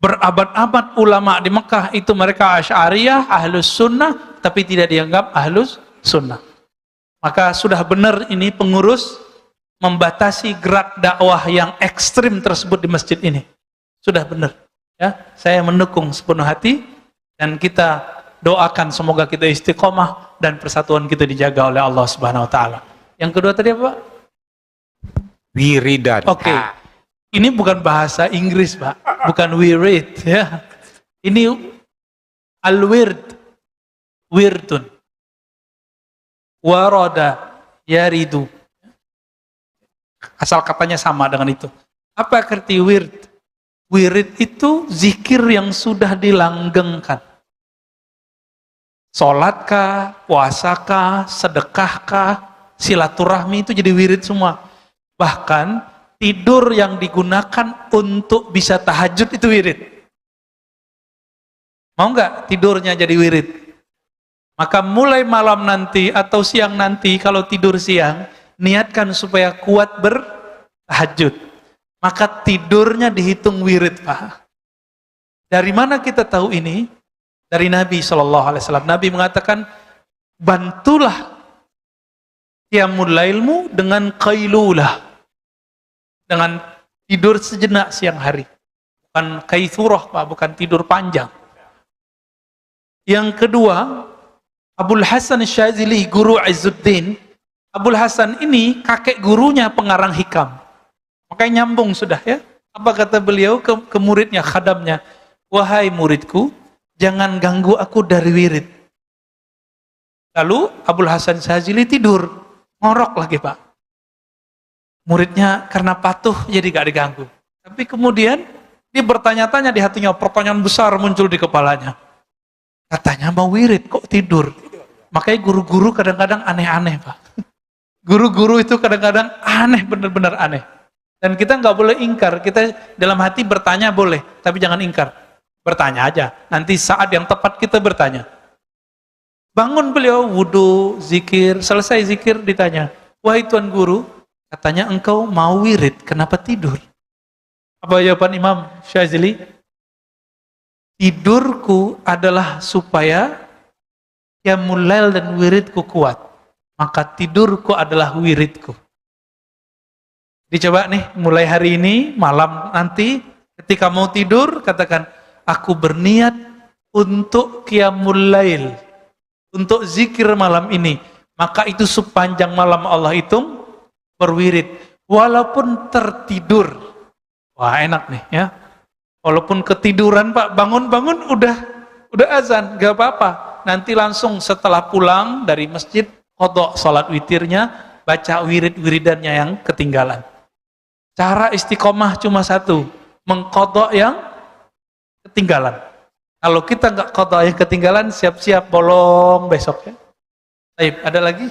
Berabad-abad ulama di Mekah itu mereka Asy'ariyah, Ahlus Sunnah, tapi tidak dianggap Ahlus Sunnah. Maka sudah benar ini pengurus membatasi gerak dakwah yang ekstrim tersebut di masjid ini. Sudah benar. Ya, saya mendukung sepenuh hati dan kita doakan semoga kita istiqomah dan persatuan kita dijaga oleh Allah Subhanahu wa taala. Yang kedua tadi apa, Pak? Wiridan. Oke. Ini bukan bahasa Inggris, Pak. Bukan wirid, ya. Ini al-wird. Wirdun. Warada yaridu. Asal katanya sama dengan itu. Apa arti wird? Wirid itu zikir yang sudah dilanggengkan. Sholatkah, puasakah, sedekahkah, silaturahmi itu jadi wirid semua. Bahkan tidur yang digunakan untuk bisa tahajud itu wirid. Mau nggak tidurnya jadi wirid? Maka mulai malam nanti atau siang nanti kalau tidur siang, niatkan supaya kuat bertahajud. Maka tidurnya dihitung wirid, Pak. Dari mana kita tahu ini? Dari Nabi SAW. Nabi mengatakan, bantulah qiyamul lailmu dengan qailulah. Dengan tidur sejenak siang hari. Bukan kaithurah, Pak. Bukan tidur panjang. Yang kedua, Abul Hasan Syazili, guru Izzuddin. Abul Hasan ini kakek gurunya pengarang hikam. Makanya nyambung sudah ya. Apa kata beliau ke muridnya, khadamnya? Wahai muridku, jangan ganggu aku dari wirid. Lalu Abul Hasan Syazili tidur. Ngorok lagi, Pak. Muridnya karena patuh jadi gak diganggu. Tapi kemudian dia bertanya-tanya di hatinya, pertanyaan besar muncul di kepalanya. Katanya mau wirid, kok tidur? Makanya guru-guru kadang-kadang aneh-aneh, Pak. Guru-guru itu kadang-kadang aneh, benar-benar aneh. Dan kita nggak boleh ingkar. Kita dalam hati bertanya boleh, tapi jangan ingkar. Bertanya aja. Nanti saat yang tepat kita bertanya. Bangun beliau, wudu, zikir, selesai zikir ditanya, wahai Tuan Guru, katanya engkau mau wirid, kenapa tidur? Apa jawaban Imam Syazili? Tidurku adalah supaya qiyamul lail dan wiridku kuat. Maka tidurku adalah wiridku. Dicoba nih, mulai hari ini, malam nanti, ketika mau tidur, katakan, aku berniat untuk qiyamul lail, untuk zikir malam ini. Maka itu sepanjang malam Allah hitung, berwirid. Walaupun tertidur. Wah enak nih ya. Walaupun ketiduran Pak, bangun-bangun udah azan, gak apa-apa. Nanti langsung setelah pulang dari masjid, qadha salat witirnya, baca wirid-wiridannya yang ketinggalan. Cara istiqomah cuma satu, mengqadha yang ketinggalan. Kalau kita nggak qadha yang ketinggalan, siap-siap bolong besok ya. Baik, ada lagi?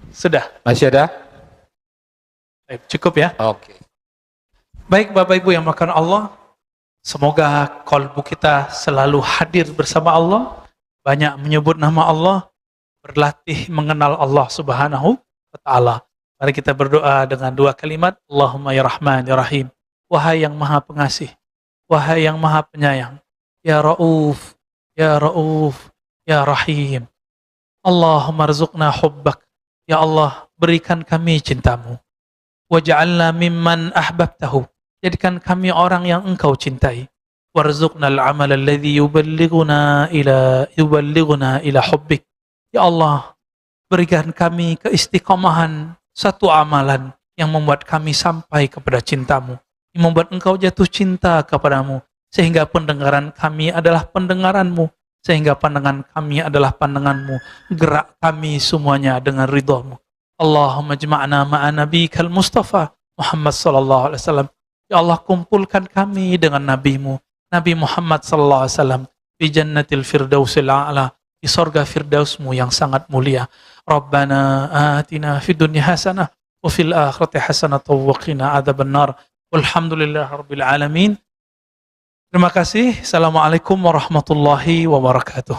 Sudah. Masih ada? Baik, cukup ya. Oke. Baik Bapak Ibu yang makan Allah, semoga kalbu kita selalu hadir bersama Allah, banyak menyebut nama Allah, berlatih mengenal Allah Subhanahu wa Ta'ala. Mari kita berdoa dengan dua kalimat, Allahumma ya Rahman ya Rahim. Wahai yang Maha Pengasih, wahai yang Maha Penyayang, ya Rauf, ya Rauf, ya Rahim. Allahumma rzuqna hubbak. Ya Allah, berikan kami cintamu. Waj'alna mimman ahbabtahu. Jadikan kami orang yang engkau cintai. Warzuqna al-amal alladhi yuballighuna ila hubbik. Ya Allah, berikan kami keistiqomahan satu amalan yang membuat kami sampai kepada cintamu, yang membuat engkau jatuh cinta kepadamu, sehingga pendengaran kami adalah pendengaranmu, sehingga pandangan kami adalah pandanganmu, gerak kami semuanya dengan ridhamu. Allahumma jma'na ma'a nabiyikal Mustafa Muhammad sallallahu alaihi wasallam. Ya Allah, kumpulkan kami dengan nabimu, Nabi Muhammad sallallahu alaihi wasallam, di jannatil firdausil a'la, di surga firdausmu yang sangat mulia. Rabbana atina fid dunya hasanah wa fil akhirati hasanah wa qina adzabannar. Walhamdulillahirabbil alamin. Terima kasih. Assalamualaikum warahmatullahi wabarakatuh.